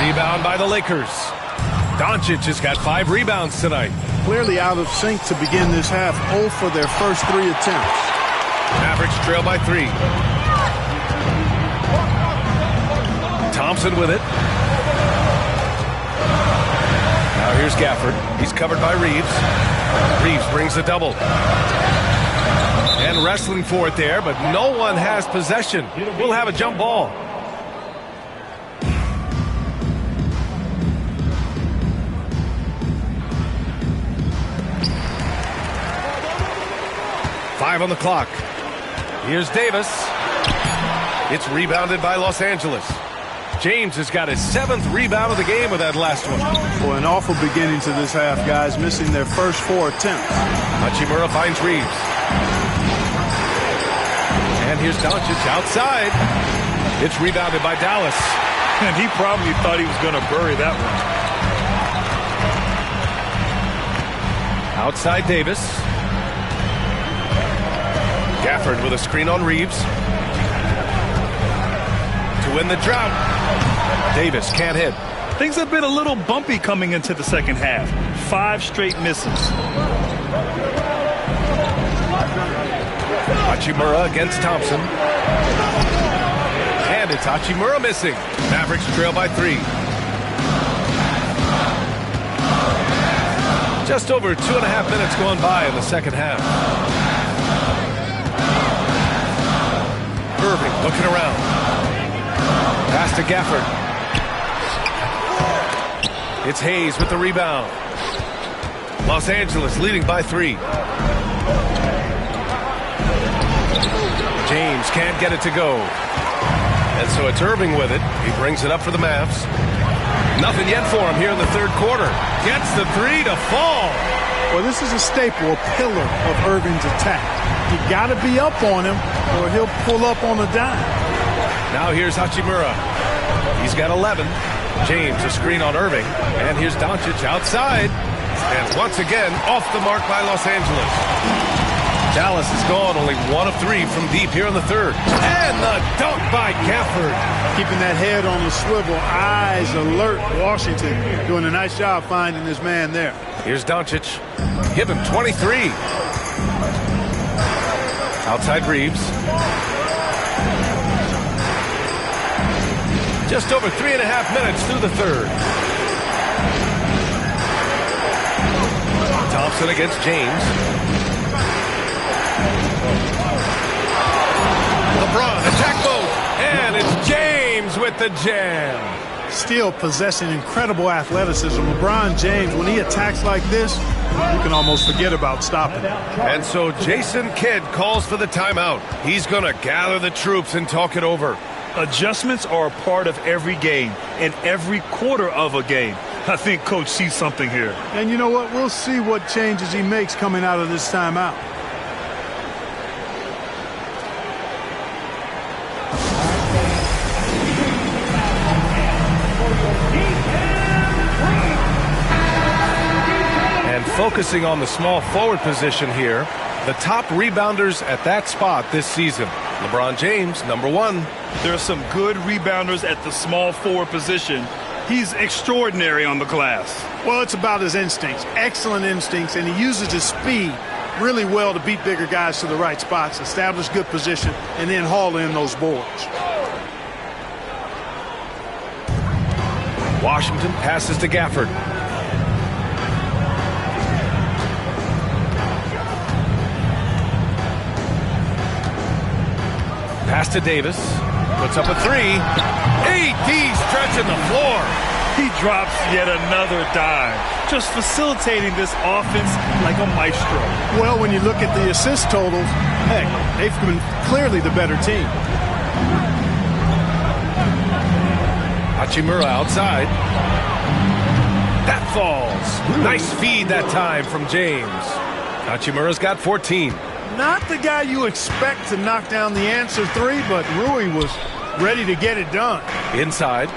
Rebound by the Lakers. Doncic has got 5 rebounds tonight. Clearly out of sync to begin this half. 0 for their first 3 attempts. Mavericks trail by 3. Thompson with it. Now here's Gafford. He's covered by Reeves. Reeves brings the double. And wrestling for it there, but no one has possession. We'll have a jump ball. Five on the clock. Here's Davis. It's rebounded by Los Angeles. James has got his 7th rebound of the game with that last one. Boy, an awful beginning to this half, guys, missing their first 4 attempts. Hachimura finds Reeves. And here's Doncic outside. It's rebounded by Dallas. And he probably thought he was going to bury that one. Outside Davis. Gafford with a screen on Reeves. To win the drought. Davis can't hit. Things have been a little bumpy coming into the second half. 5 straight misses. Hachimura against Thompson. And it's Hachimura missing. Mavericks trail by 3. Just over 2.5 minutes gone by in the second half. Irving looking around. Pass to Gafford. It's Hayes with the rebound. Los Angeles leading by 3. James can't get it to go. And so it's Irving with it. He brings it up for the Mavs. Nothing yet for him here in the third quarter. Gets the 3 to fall. Well, this is a staple, a pillar of Irving's attack. You got to be up on him or he'll pull up on a dime. Now here's Hachimura. He's got 11. James a screen on Irving. And here's Doncic outside. And once again, off the mark by Los Angeles. Dallas is gone, only 1 of 3 from deep here in the third. And the dunk by Gafford. Keeping that head on the swivel, eyes alert. Washington doing a nice job finding his man there. Here's Doncic. Give him 23. Outside Reeves. Just over 3.5 minutes through the third. Thompson against James. LeBron, attack mode, and it's James with the jam. Still possessing incredible athleticism. LeBron James, when he attacks like this, you can almost forget about stopping him. And so Jason Kidd calls for the timeout. He's going to gather the troops and talk it over. Adjustments are a part of every game and every quarter of a game. I think Coach sees something here. And you know what? We'll see what changes he makes coming out of this timeout. And focusing on the small forward position here, the top rebounders at that spot this season. LeBron James, number 1. There are some good rebounders at the small forward position. He's extraordinary on the glass. Well, it's about his instincts, excellent instincts, and he uses his speed really well to beat bigger guys to the right spots, establish good position, and then haul in those boards. Washington passes to Gafford. Pass to Davis. Puts up a 3. AD stretching the floor. He drops yet another dime, just facilitating this offense like a maestro. Well, when you look at the assist totals, heck, they've been clearly the better team. Hachimura outside. That falls. Nice feed that time from James. Hachimura's got 14. Not the guy you expect to knock down the answer 3, but Rui was ready to get it done. Inside.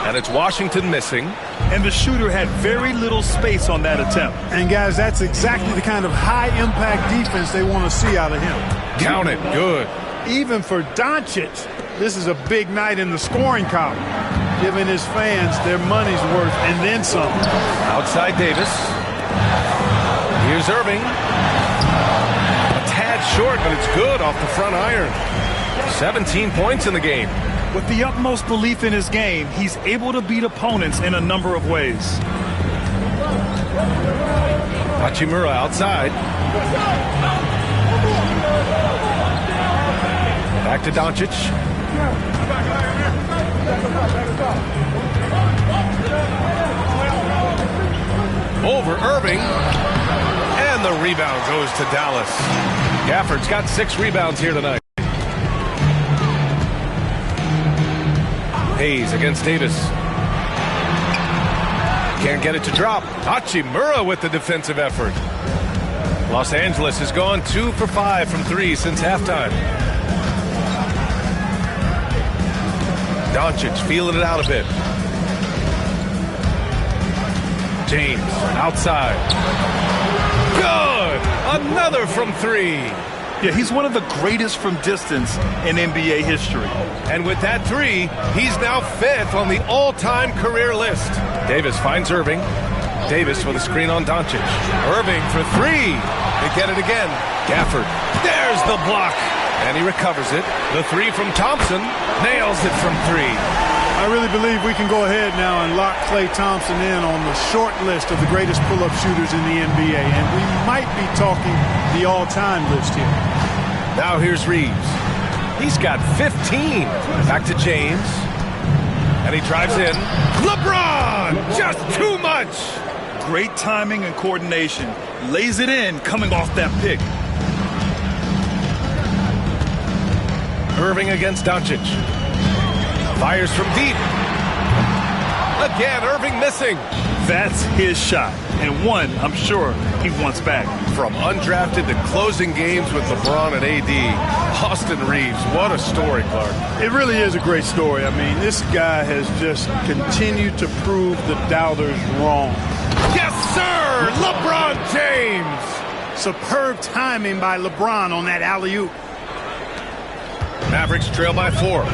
And it's Washington missing. And the shooter had very little space on that attempt. And, guys, that's exactly the kind of high-impact defense they want to see out of him. Count it. Good. Even for Doncic, this is a big night in the scoring column, giving his fans their money's worth and then some. Outside Davis. Here's Irving. A tad short, but it's good off the front iron. 17 points in the game. With the utmost belief in his game, he's able to beat opponents in a number of ways. Hachimura outside. Back to Doncic. Over Irving. And the rebound goes to Dallas. Gafford's got 6 rebounds here tonight. Hayes against Davis. Can't get it to drop. Hachimura with the defensive effort. Los Angeles has gone 2 for 5 from 3 since halftime. Doncic feeling it out a bit. James outside. Good! Another from 3. Yeah, he's one of the greatest from distance in NBA history. And with that 3, he's now 5th on the all-time career list. Davis finds Irving. Davis with a screen on Doncic. Irving for 3. They get it again. Gafford. There's the block. And he recovers it. The 3 from Thompson. Nails it from 3. I really believe we can go ahead now and lock Klay Thompson in on the short list of the greatest pull-up shooters in the NBA. And we might be talking the all-time list here. Now here's Reeves. He's got 15. Back to James. And he drives in. LeBron! Just too much! Great timing and coordination. Lays it in coming off that pick. Irving against Doncic. Fires from deep. Again, Irving missing. That's his shot. And one, I'm sure, he wants back. From undrafted to closing games with LeBron and AD, Austin Reeves, what a story, Clark. It really is a great story. I mean, this guy has just continued to prove the doubters wrong. Yes, sir! LeBron James! Superb timing by LeBron on that alley-oop. Mavericks trail by 4.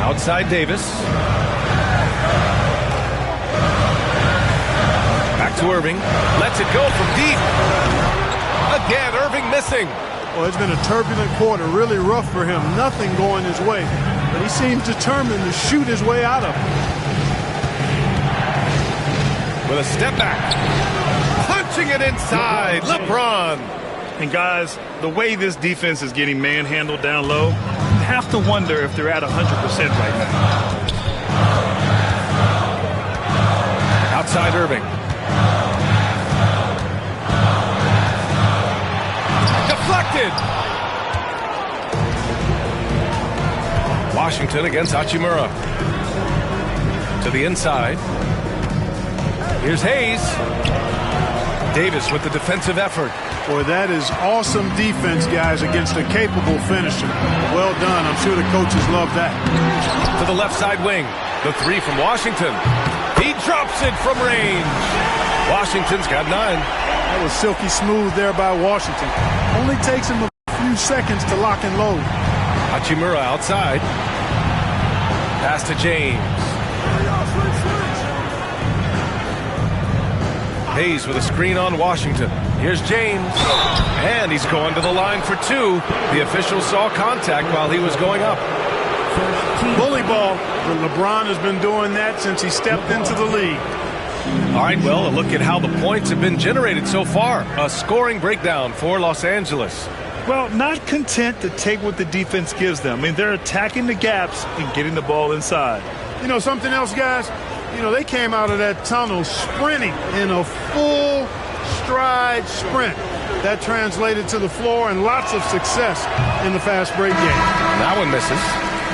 Outside Davis. Back to Irving. Lets it go from deep. Again, Irving missing. Well, it's been a turbulent quarter, really rough for him. Nothing going his way. But he seems determined to shoot his way out of it. With a step back. Punching it inside. LeBron. And guys, the way this defense is getting manhandled down low, you have to wonder if they're at 100% right now. Outside Irving. Deflected. Washington against Hachimura. To the inside. Here's Hayes. Davis with the defensive effort. Boy, that is awesome defense, guys, against a capable finisher. Well done. I'm sure the coaches love that. To the left side wing. The three from Washington. He drops it from range. Washington's got 9. That was silky smooth there by Washington. Only takes him a few seconds to lock and load. Hachimura outside. Pass to James. Hayes with a screen on Washington. Here's James. And he's going to the line for 2. The official saw contact while he was going up. Bully ball. LeBron has been doing that since he stepped into the league. All right, well, a look at how the points have been generated so far. A scoring breakdown for Los Angeles. Well, not content to take what the defense gives them. I mean, they're attacking the gaps and getting the ball inside. You know, something else, guys? You know, they came out of that tunnel sprinting in a full stride sprint. That translated to the floor and lots of success in the fast break game. That one misses.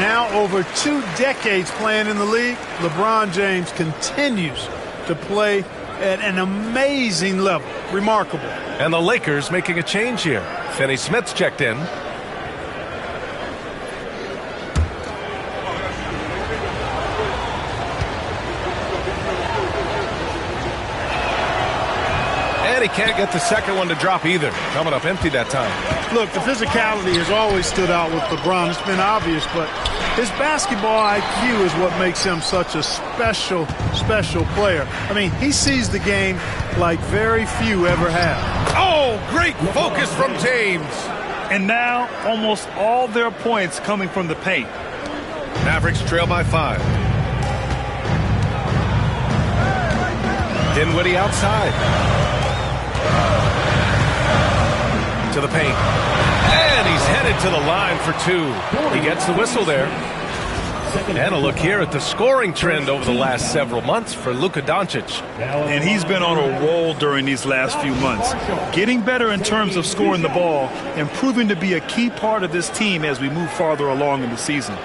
Now, over 2 decades playing in the league, LeBron James continues to play at an amazing level. Remarkable. And the Lakers making a change here. Finney Smith's checked in. And he can't get the second one to drop either. Coming up empty that time. Look, the physicality has always stood out with LeBron. It's been obvious, but his basketball IQ is what makes him such a special player. I mean, he sees the game like very few ever have. Oh, great focus from James. And now almost all their points coming from the paint. Mavericks trail by 5. Dinwiddie outside. To the paint. And he's headed to the line for 2. He gets the whistle there. And a look here at the scoring trend over the last several months for Luka Doncic. And he's been on a roll during these last few months. Getting better in terms of scoring the ball and proving to be a key part of this team as we move farther along in the season.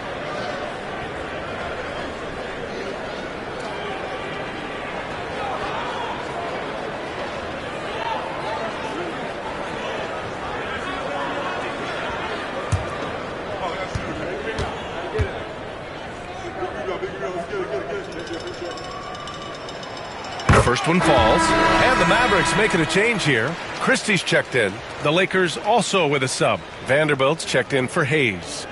First one falls, and the Mavericks making a change here. Christie's checked in. The Lakers also with a sub. Vanderbilt's checked in for Hayes.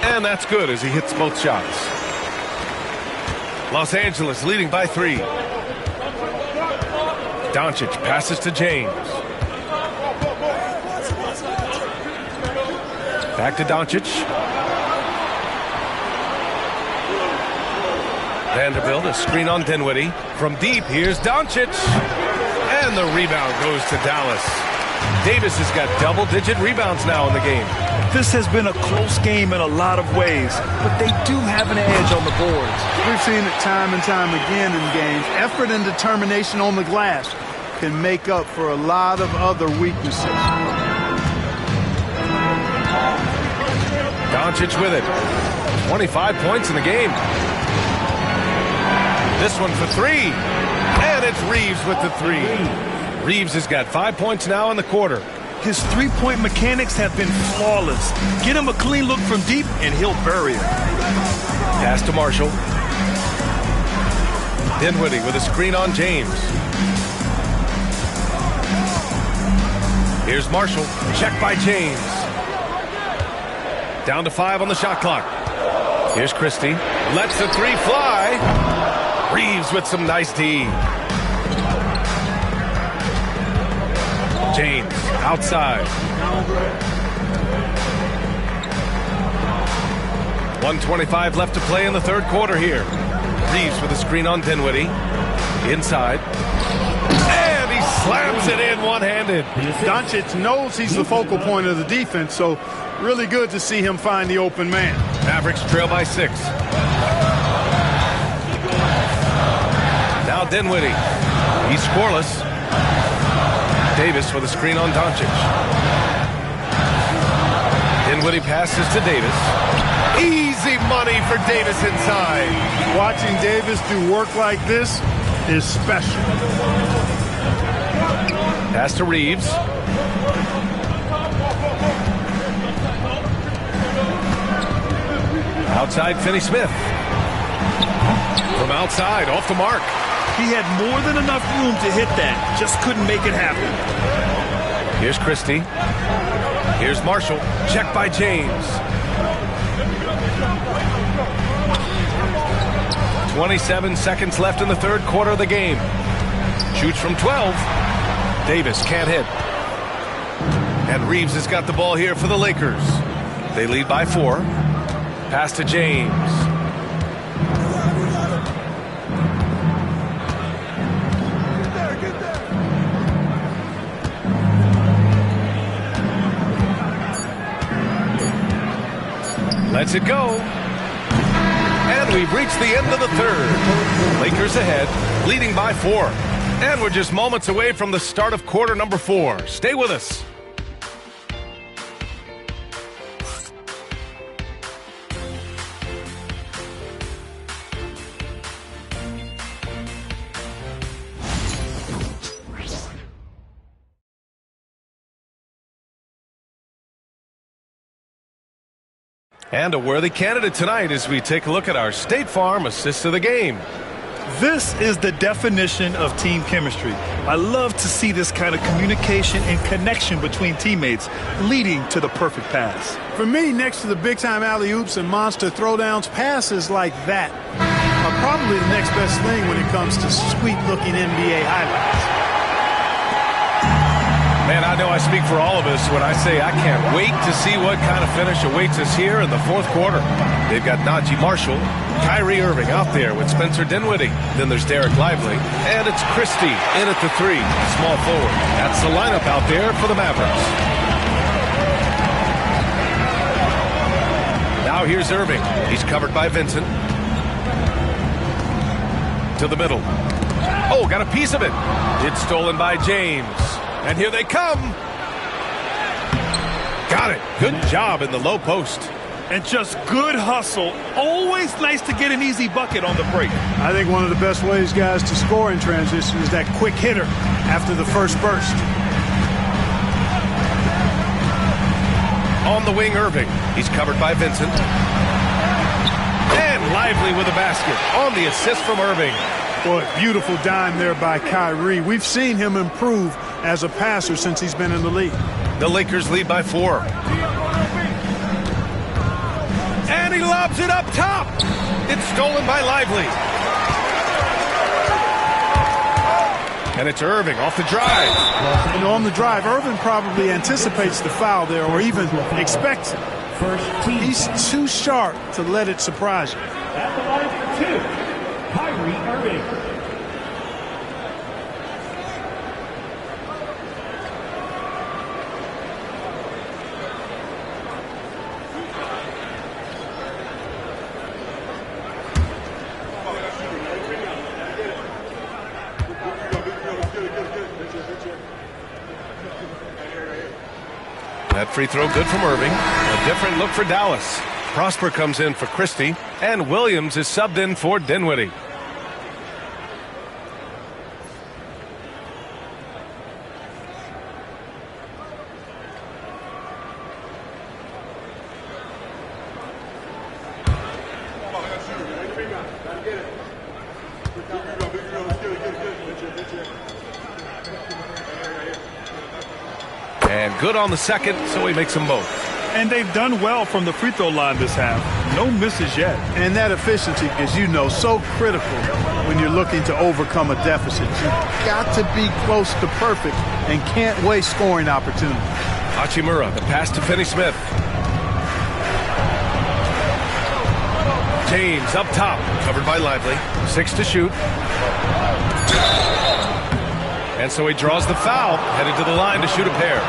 And that's good as he hits both shots. Los Angeles leading by 3. Doncic passes to James. Back to Doncic. Vanderbilt, a screen on Dinwiddie. From deep, here's Doncic. And the rebound goes to Dallas. Davis has got double-digit rebounds now in the game. This has been a close game in a lot of ways, but they do have an edge on the boards. We've seen it time and time again in games. Effort and determination on the glass can make up for a lot of other weaknesses. Doncic with it. 25 points in the game. This one for 3. And it's Reeves with the 3. Reeves has got 5 points now in the quarter. His three-point mechanics have been flawless. Get him a clean look from deep, and he'll bury it. Pass to Marshall. Dinwiddie with a screen on James. Here's Marshall. Check by James. Down to 5 on the shot clock. Here's Christie. Lets the 3 fly. Reeves with some nice D. James outside. 1:25 left to play in the third quarter here. Reeves with a screen on Dinwiddie. Inside. And he slams it in one-handed. Doncic knows he's the focal point of the defense, so really good to see him find the open man. Mavericks trail by 6. Now Dinwiddie. He's scoreless. Davis with a screen on Doncic. Dinwiddie passes to Davis. Easy money for Davis inside. Watching Davis do work like this is special. Pass to Reeves. Outside, Finney-Smith. From outside, off the mark. He had more than enough room to hit that. Just couldn't make it happen. Here's Christie. Here's Marshall. Check by James. 27 seconds left in the third quarter of the game. Shoots from 12. Davis can't hit. And Reeves has got the ball here for the Lakers. They lead by 4. Pass to James. Lets it go. And we've reached the end of the third. Lakers ahead, leading by 4. And we're just moments away from the start of quarter number 4. Stay with us. And a worthy candidate tonight as we take a look at our State Farm assist of the game. This is the definition of team chemistry. I love to see this kind of communication and connection between teammates leading to the perfect pass. For me, next to the big-time alley-oops and monster throwdowns, passes like that are probably the next best thing when it comes to sweet-looking NBA highlights. Man, I know I speak for all of us when I say I can't wait to see what kind of finish awaits us here in the fourth quarter. They've got Najee Marshall, Kyrie Irving out there with Spencer Dinwiddie. Then there's Derek Lively, and it's Christie in at the 3, small forward. That's the lineup out there for the Mavericks. Now here's Irving. He's covered by Vincent. To the middle. Oh, got a piece of it. It's stolen by James. And here they come. Got it. Good job in the low post. And just good hustle. Always nice to get an easy bucket on the break. I think one of the best ways, guys, to score in transition is that quick hitter after the first burst. On the wing, Irving. He's covered by Vincent. And Lively with a basket on the assist from Irving. Boy, beautiful dime there by Kyrie. We've seen him improve as a passer since he's been in the league. The Lakers lead by 4. And he lobs it up top. It's stolen by Lively. And it's Irving off the drive. And on the drive, Irving probably anticipates the foul there or even expects it. He's too sharp to let it surprise you. At the line, 2, Kyrie Irving. That free throw good from Irving. A different look for Dallas. Prosper comes in for Christie, and Williams is subbed in for Dinwiddie. And good on the second, so he makes them both. And they've done well from the free throw line this half. No misses yet. And that efficiency, as you know, so critical when you're looking to overcome a deficit. You've got to be close to perfect and can't waste scoring opportunities. Hachimura, the pass to Finney-Smith. James up top, covered by Lively. 6 to shoot. And so he draws the foul, headed to the line to shoot a pair.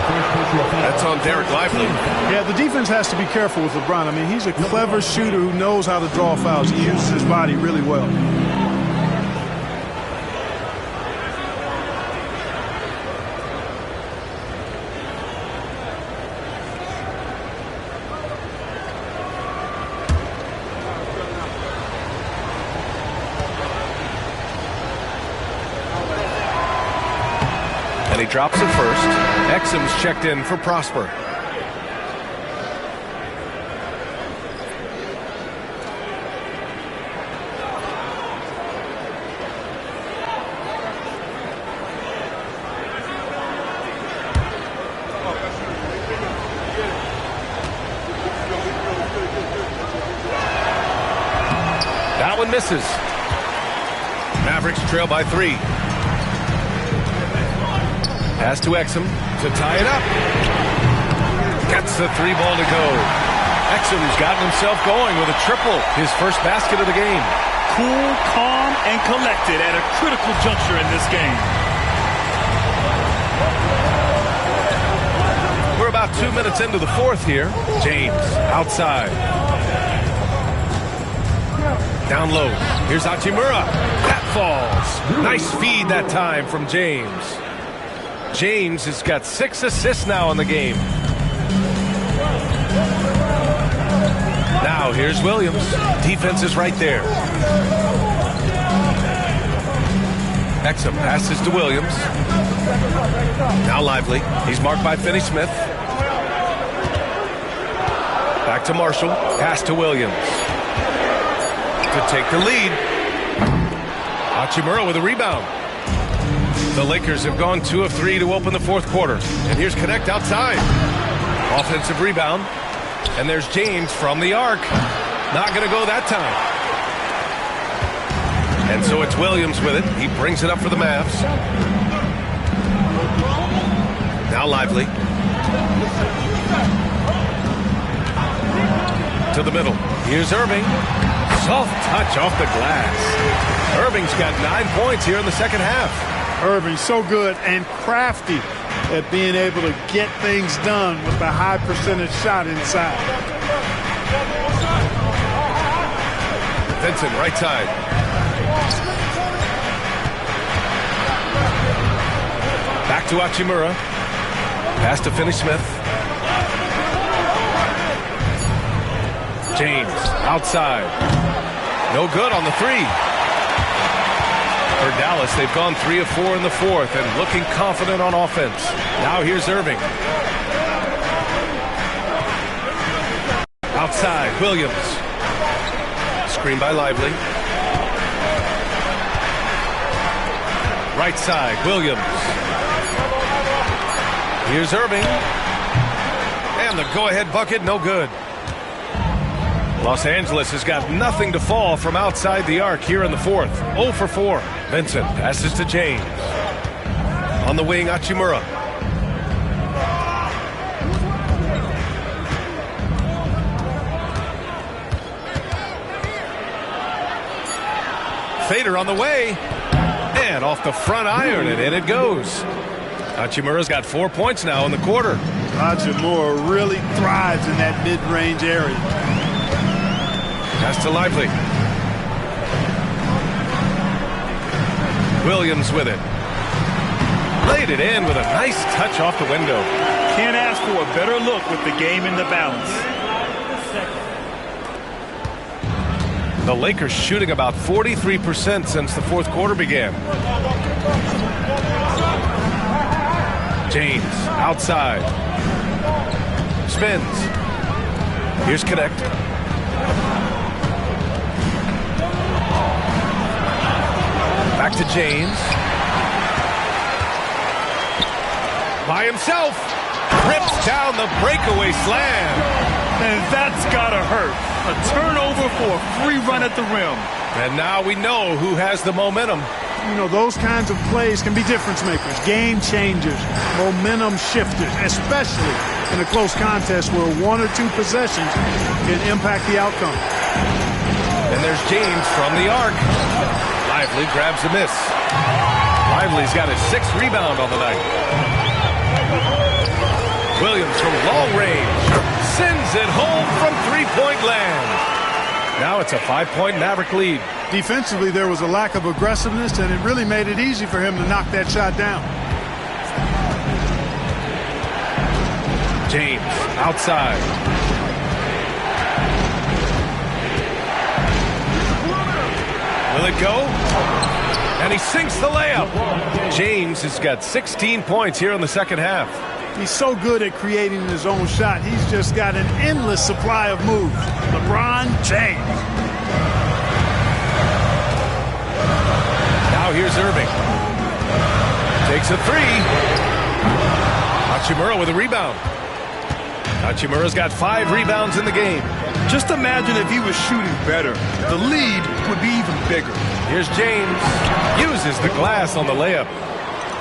That's on Derek Lively. Yeah, the defense has to be careful with LeBron. I mean, he's a clever shooter who knows how to draw fouls. He uses his body really well. And he drops it first. Exum's checked in for Prosper. That one misses. Mavericks trail by 3. Pass to Exum to tie it up. Gets the 3 ball to go. Exum's gotten himself going with a triple. His first basket of the game. Cool, calm, and collected at a critical juncture in this game. We're about 2 minutes into the fourth here. James outside. Down low. Here's Hachimura. That falls. Nice feed that time from James. James has got 6 assists now in the game. Now here's Williams. Defense is right there. Exum passes to Williams. Now Lively. He's marked by Finney-Smith. Back to Marshall. Pass to Williams. To take the lead. Hachimura with a rebound. The Lakers have gone 2 of 3 to open the fourth quarter. And here's Connect outside. Offensive rebound. And there's James from the arc. Not going to go that time. And so it's Williams with it. He brings it up for the Mavs. Now Lively. To the middle. Here's Irving. Soft touch off the glass. Irving's got 9 points here in the second half. Irving so good and crafty at being able to get things done with a high percentage shot inside. Vincent right side. Back to Hachimura. Pass to Finney-Smith. James outside. No good on the 3. For Dallas, they've gone 3 of 4 in the fourth and looking confident on offense. Now here's Irving. Outside, Williams. Screen by Lively. Right side, Williams. Here's Irving. And the go-ahead bucket, no good. Los Angeles has got nothing to fall from outside the arc here in the fourth. 0 for 4. Vincent passes to James. On the wing, Hachimura. Fader on the way. And off the front iron, and in it goes. Hachimura's got 4 points now in the quarter. Hachimura really thrives in that mid-range area. Pass to Lively. Williams with it. Laid it in with a nice touch off the window. Can't ask for a better look with the game in the balance. The Lakers shooting about 43% since the fourth quarter began. James outside. Spins. Here's Connect. Back to James. By himself. Rips down the breakaway slam. And that's gotta hurt. A turnover for a free run at the rim. And now we know who has the momentum. You know, those kinds of plays can be difference makers, game changers, momentum shifters, especially in a close contest where 1 or 2 possessions can impact the outcome. And there's James from the arc. Lively grabs a miss. Lively's got his 6th rebound on the night. Williams from long range sends it home from three-point land. Now it's a 5-point Maverick lead. Defensively, there was a lack of aggressiveness, and it really made it easy for him to knock that shot down. James outside. Will it go? And he sinks the layup. James has got 16 points here in the second half. He's so good at creating his own shot. He's just got an endless supply of moves. LeBron James. Now here's Irving. Takes a three. Hachimura with a rebound. Hachimura's got 5 rebounds in the game. Just imagine if he was shooting better. The lead would be even bigger. Here's James. Uses the glass on the layup.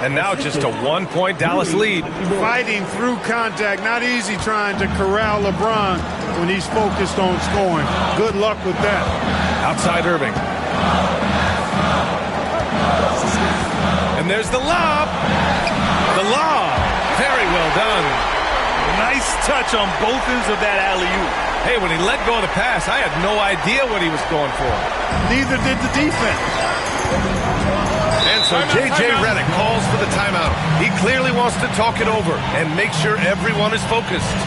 And now just a 1-point Dallas lead. Fighting through contact. Not easy trying to corral LeBron when he's focused on scoring. Good luck with that. Outside Irving. And there's the lob. The lob. Very well done. Nice touch on both ends of that alley-oop. Hey, when he let go of the pass, I had no idea what he was going for. Neither did the defense. And so J.J. Redick calls for the timeout. He clearly wants to talk it over and make sure everyone is focused.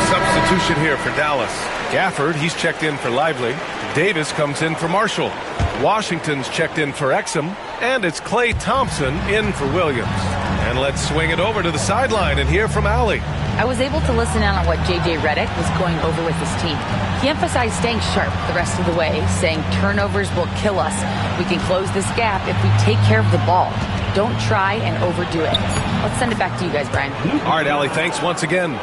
Substitution here for Dallas. Gafford, he's checked in for Lively. Davis comes in for Marshall. Washington's checked in for Exum. And it's Klay Thompson in for Williams. And let's swing it over to the sideline and hear from Allie. I was able to listen in on what J.J. Redick was going over with his team. He emphasized staying sharp the rest of the way, saying turnovers will kill us. We can close this gap if we take care of the ball. Don't try and overdo it. Let's send it back to you guys, Brian. All right, Allie, thanks once again.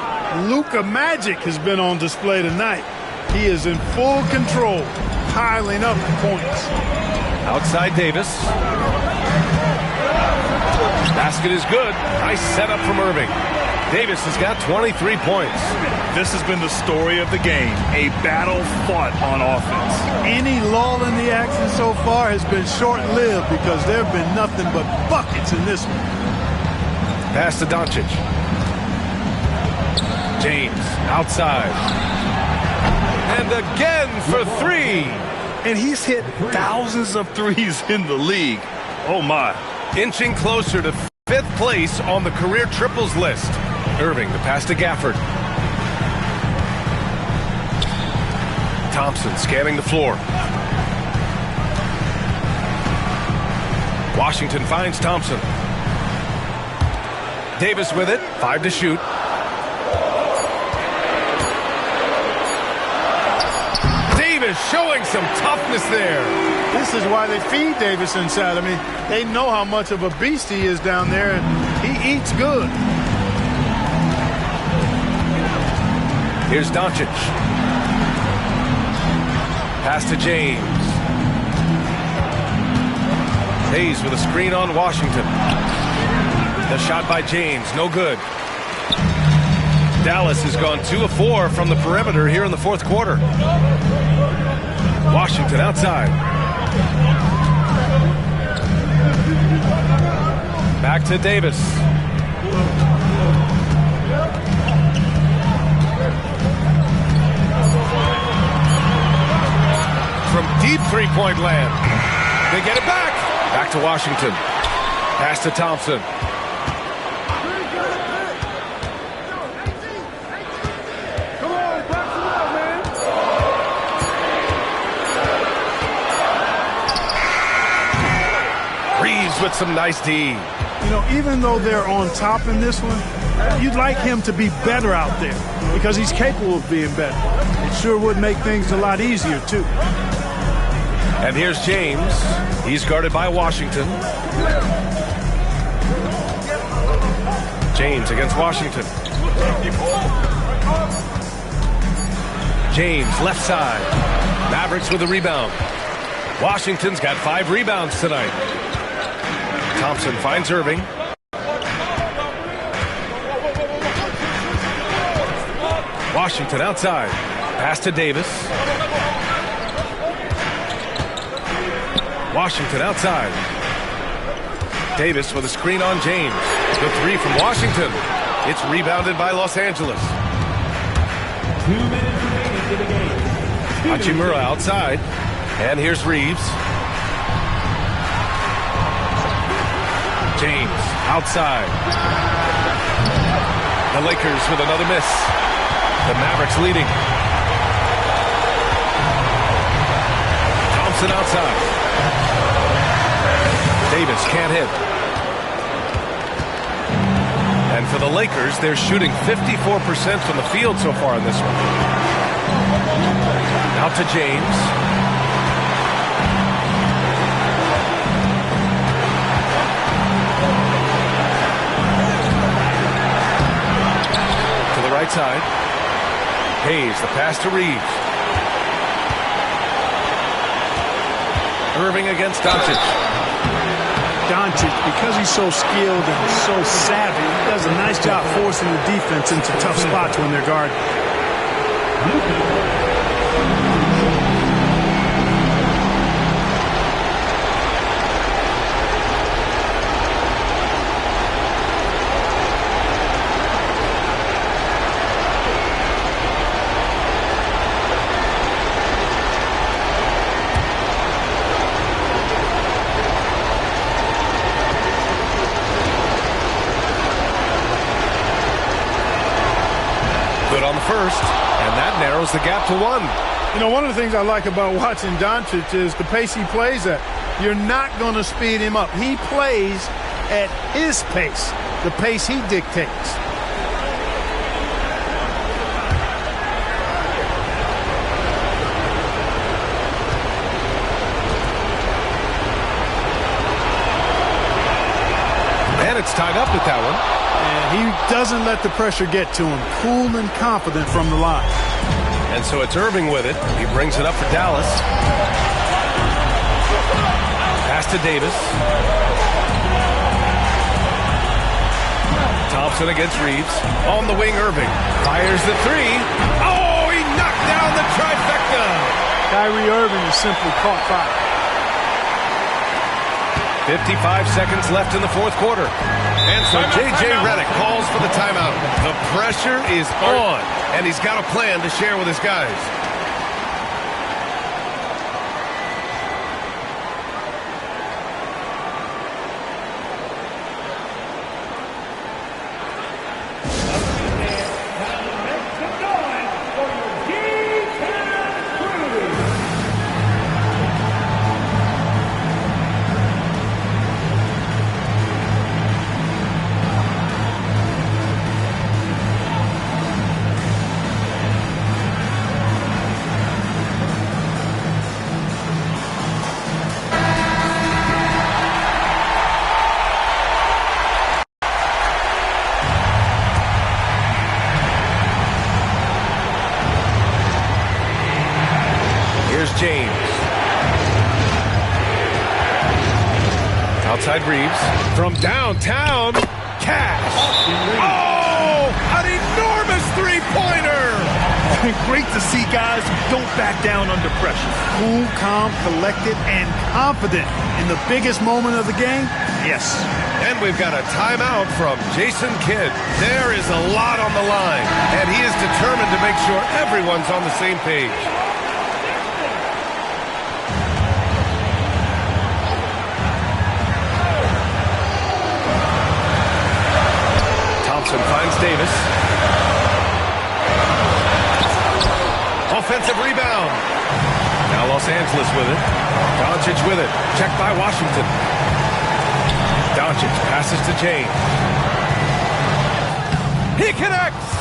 Luka Magic has been on display tonight. He is in full control, piling up the points. Outside Davis. Basket is good. Nice setup from Irving. Davis has got 23 points. This has been the story of the game, a battle fought on offense. Any lull in the action so far has been short-lived because there have been nothing but buckets in this one. Pass to Doncic. James outside. And again for 3. And he's hit thousands of threes in the league. Oh, my. Inching closer to 5th place on the career triples list. Irving, the pass to Gafford. Thompson scanning the floor. Washington finds Thompson. Davis with it. 5 to shoot. Davis showing some toughness there. This is why they feed Davis inside. I mean, they know how much of a beast he is down there, and he eats good. Here's Doncic. Pass to James. Hayes with a screen on Washington. The shot by James, no good. Dallas has gone 2 of 4 from the perimeter here in the 4th quarter. Washington outside. Back to Davis. From deep three-point land. They get it back. Back to Washington. Pass to Thompson. Reeves with some nice D. You know, even though they're on top in this one, you'd like him to be better out there because he's capable of being better. It sure would make things a lot easier, too. And here's James. He's guarded by Washington. James against Washington. James, left side. Mavericks with a rebound. Washington's got 5 rebounds tonight. Thompson finds Irving. Washington outside. Pass to Davis. Washington outside. Davis with a screen on James. The 3 from Washington. It's rebounded by Los Angeles. 2 minutes. Hachimura outside. And here's Reeves. James outside. The Lakers with another miss. The Mavericks leading. Thompson outside. Davis can't hit. And for the Lakers, they're shooting 54% from the field so far in this one. Out to James. To the right side. Hayes, the pass to Reeves. Irving against Doncic. Doncic, because he's so skilled and so savvy, he does a nice job forcing the defense into tough spots when they're guarded. On the first, and that narrows the gap to 1. You know, one of the things I like about watching Doncic is the pace he plays at. You're not going to speed him up. He plays at his pace, the pace he dictates. And it's tied up with that one. And he doesn't let the pressure get to him. Cool and confident from the line. And so it's Irving with it. He brings it up for Dallas. Pass to Davis. Thompson against Reeves. On the wing, Irving. Fires the three. Oh, he knocked down the trifecta. Kyrie Irving is simply caught fire. 55 seconds left in the fourth quarter. And so J.J. Redick calls for the timeout. The pressure is on, and he's got a plan to share with his guys. James. Outside Reeves. From downtown, Cash. Oh, an enormous three-pointer. Great to see guys who don't back down under pressure. Cool, calm, collected, and confident in the biggest moment of the game. Yes. And we've got a timeout from Jason Kidd. There is a lot on the line, and he is determined to make sure everyone's on the same page. Thompson finds Davis. Offensive rebound. Now Los Angeles with it. Doncic with it. Checked by Washington. Doncic passes to James. He connects.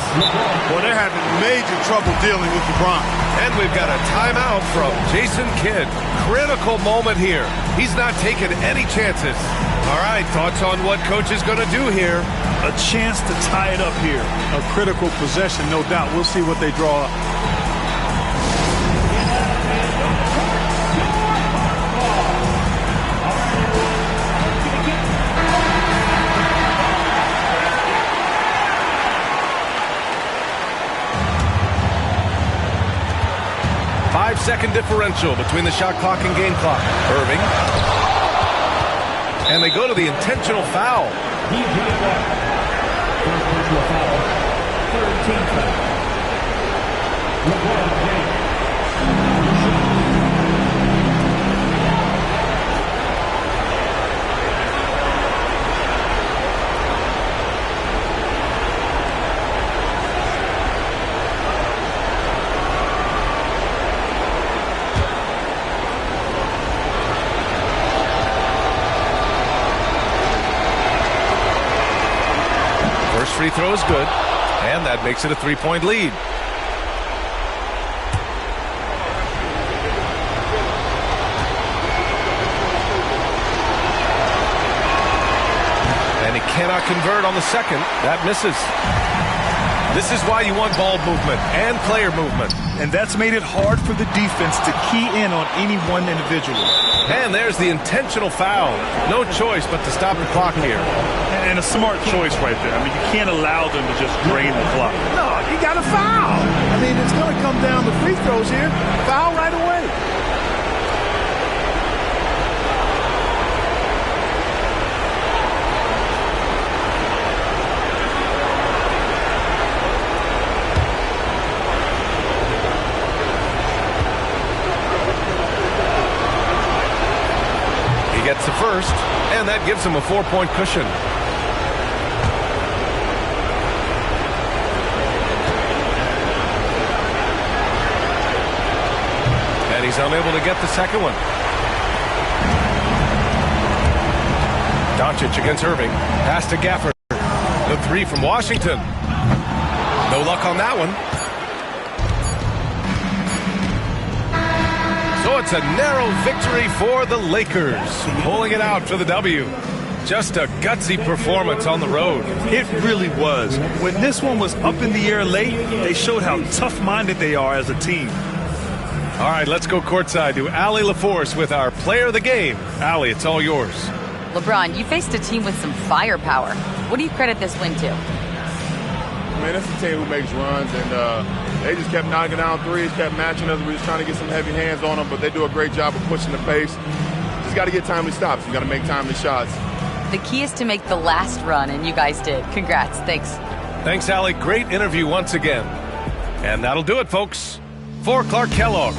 Well, they're having major trouble dealing with LeBron. And we've got a timeout from Jason Kidd. Critical moment here. He's not taking any chances. All right, thoughts on what coach is going to do here? A chance to tie it up here. A critical possession, no doubt. We'll see what they draw up. Five-second differential between the shot clock and game clock. Irving. And they go to the intentional foul. Intentional foul. Third team foul. LeBron James. throw is good, and that makes it a 3-point lead. And he cannot convert on the second. That misses. This is why you want ball movement and player movement. And that's made it hard for the defense to key in on any one individual. And there's the intentional foul. No choice but to stop the clock here. And a smart choice right there. I mean, you can't allow them to just drain the clock. No, you got to foul. I mean, it's going to come down to free throws here. Foul right away. Gets the first, and that gives him a 4-point cushion. And he's unable to get the second one. Doncic against Irving. Pass to Gafford. The three from Washington. No luck on that one. So it's a narrow victory for the Lakers, pulling it out for the W. Just a gutsy performance on the road. It really was. When this one was up in the air late, they showed how tough-minded they are as a team. All right, let's go courtside to Allie LaForce with our player of the game. Allie, it's all yours. LeBron, you faced a team with some firepower. What do you credit this win to? Man, it's a team who makes runs, and they just kept knocking down threes, kept matching us. We're just trying to get some heavy hands on them, but they do a great job of pushing the pace. Just got to get timely stops. You got to make timely shots. The key is to make the last run, and you guys did. Congrats. Thanks. Thanks, Allie. Great interview once again. And that'll do it, folks. For Clark Kellogg.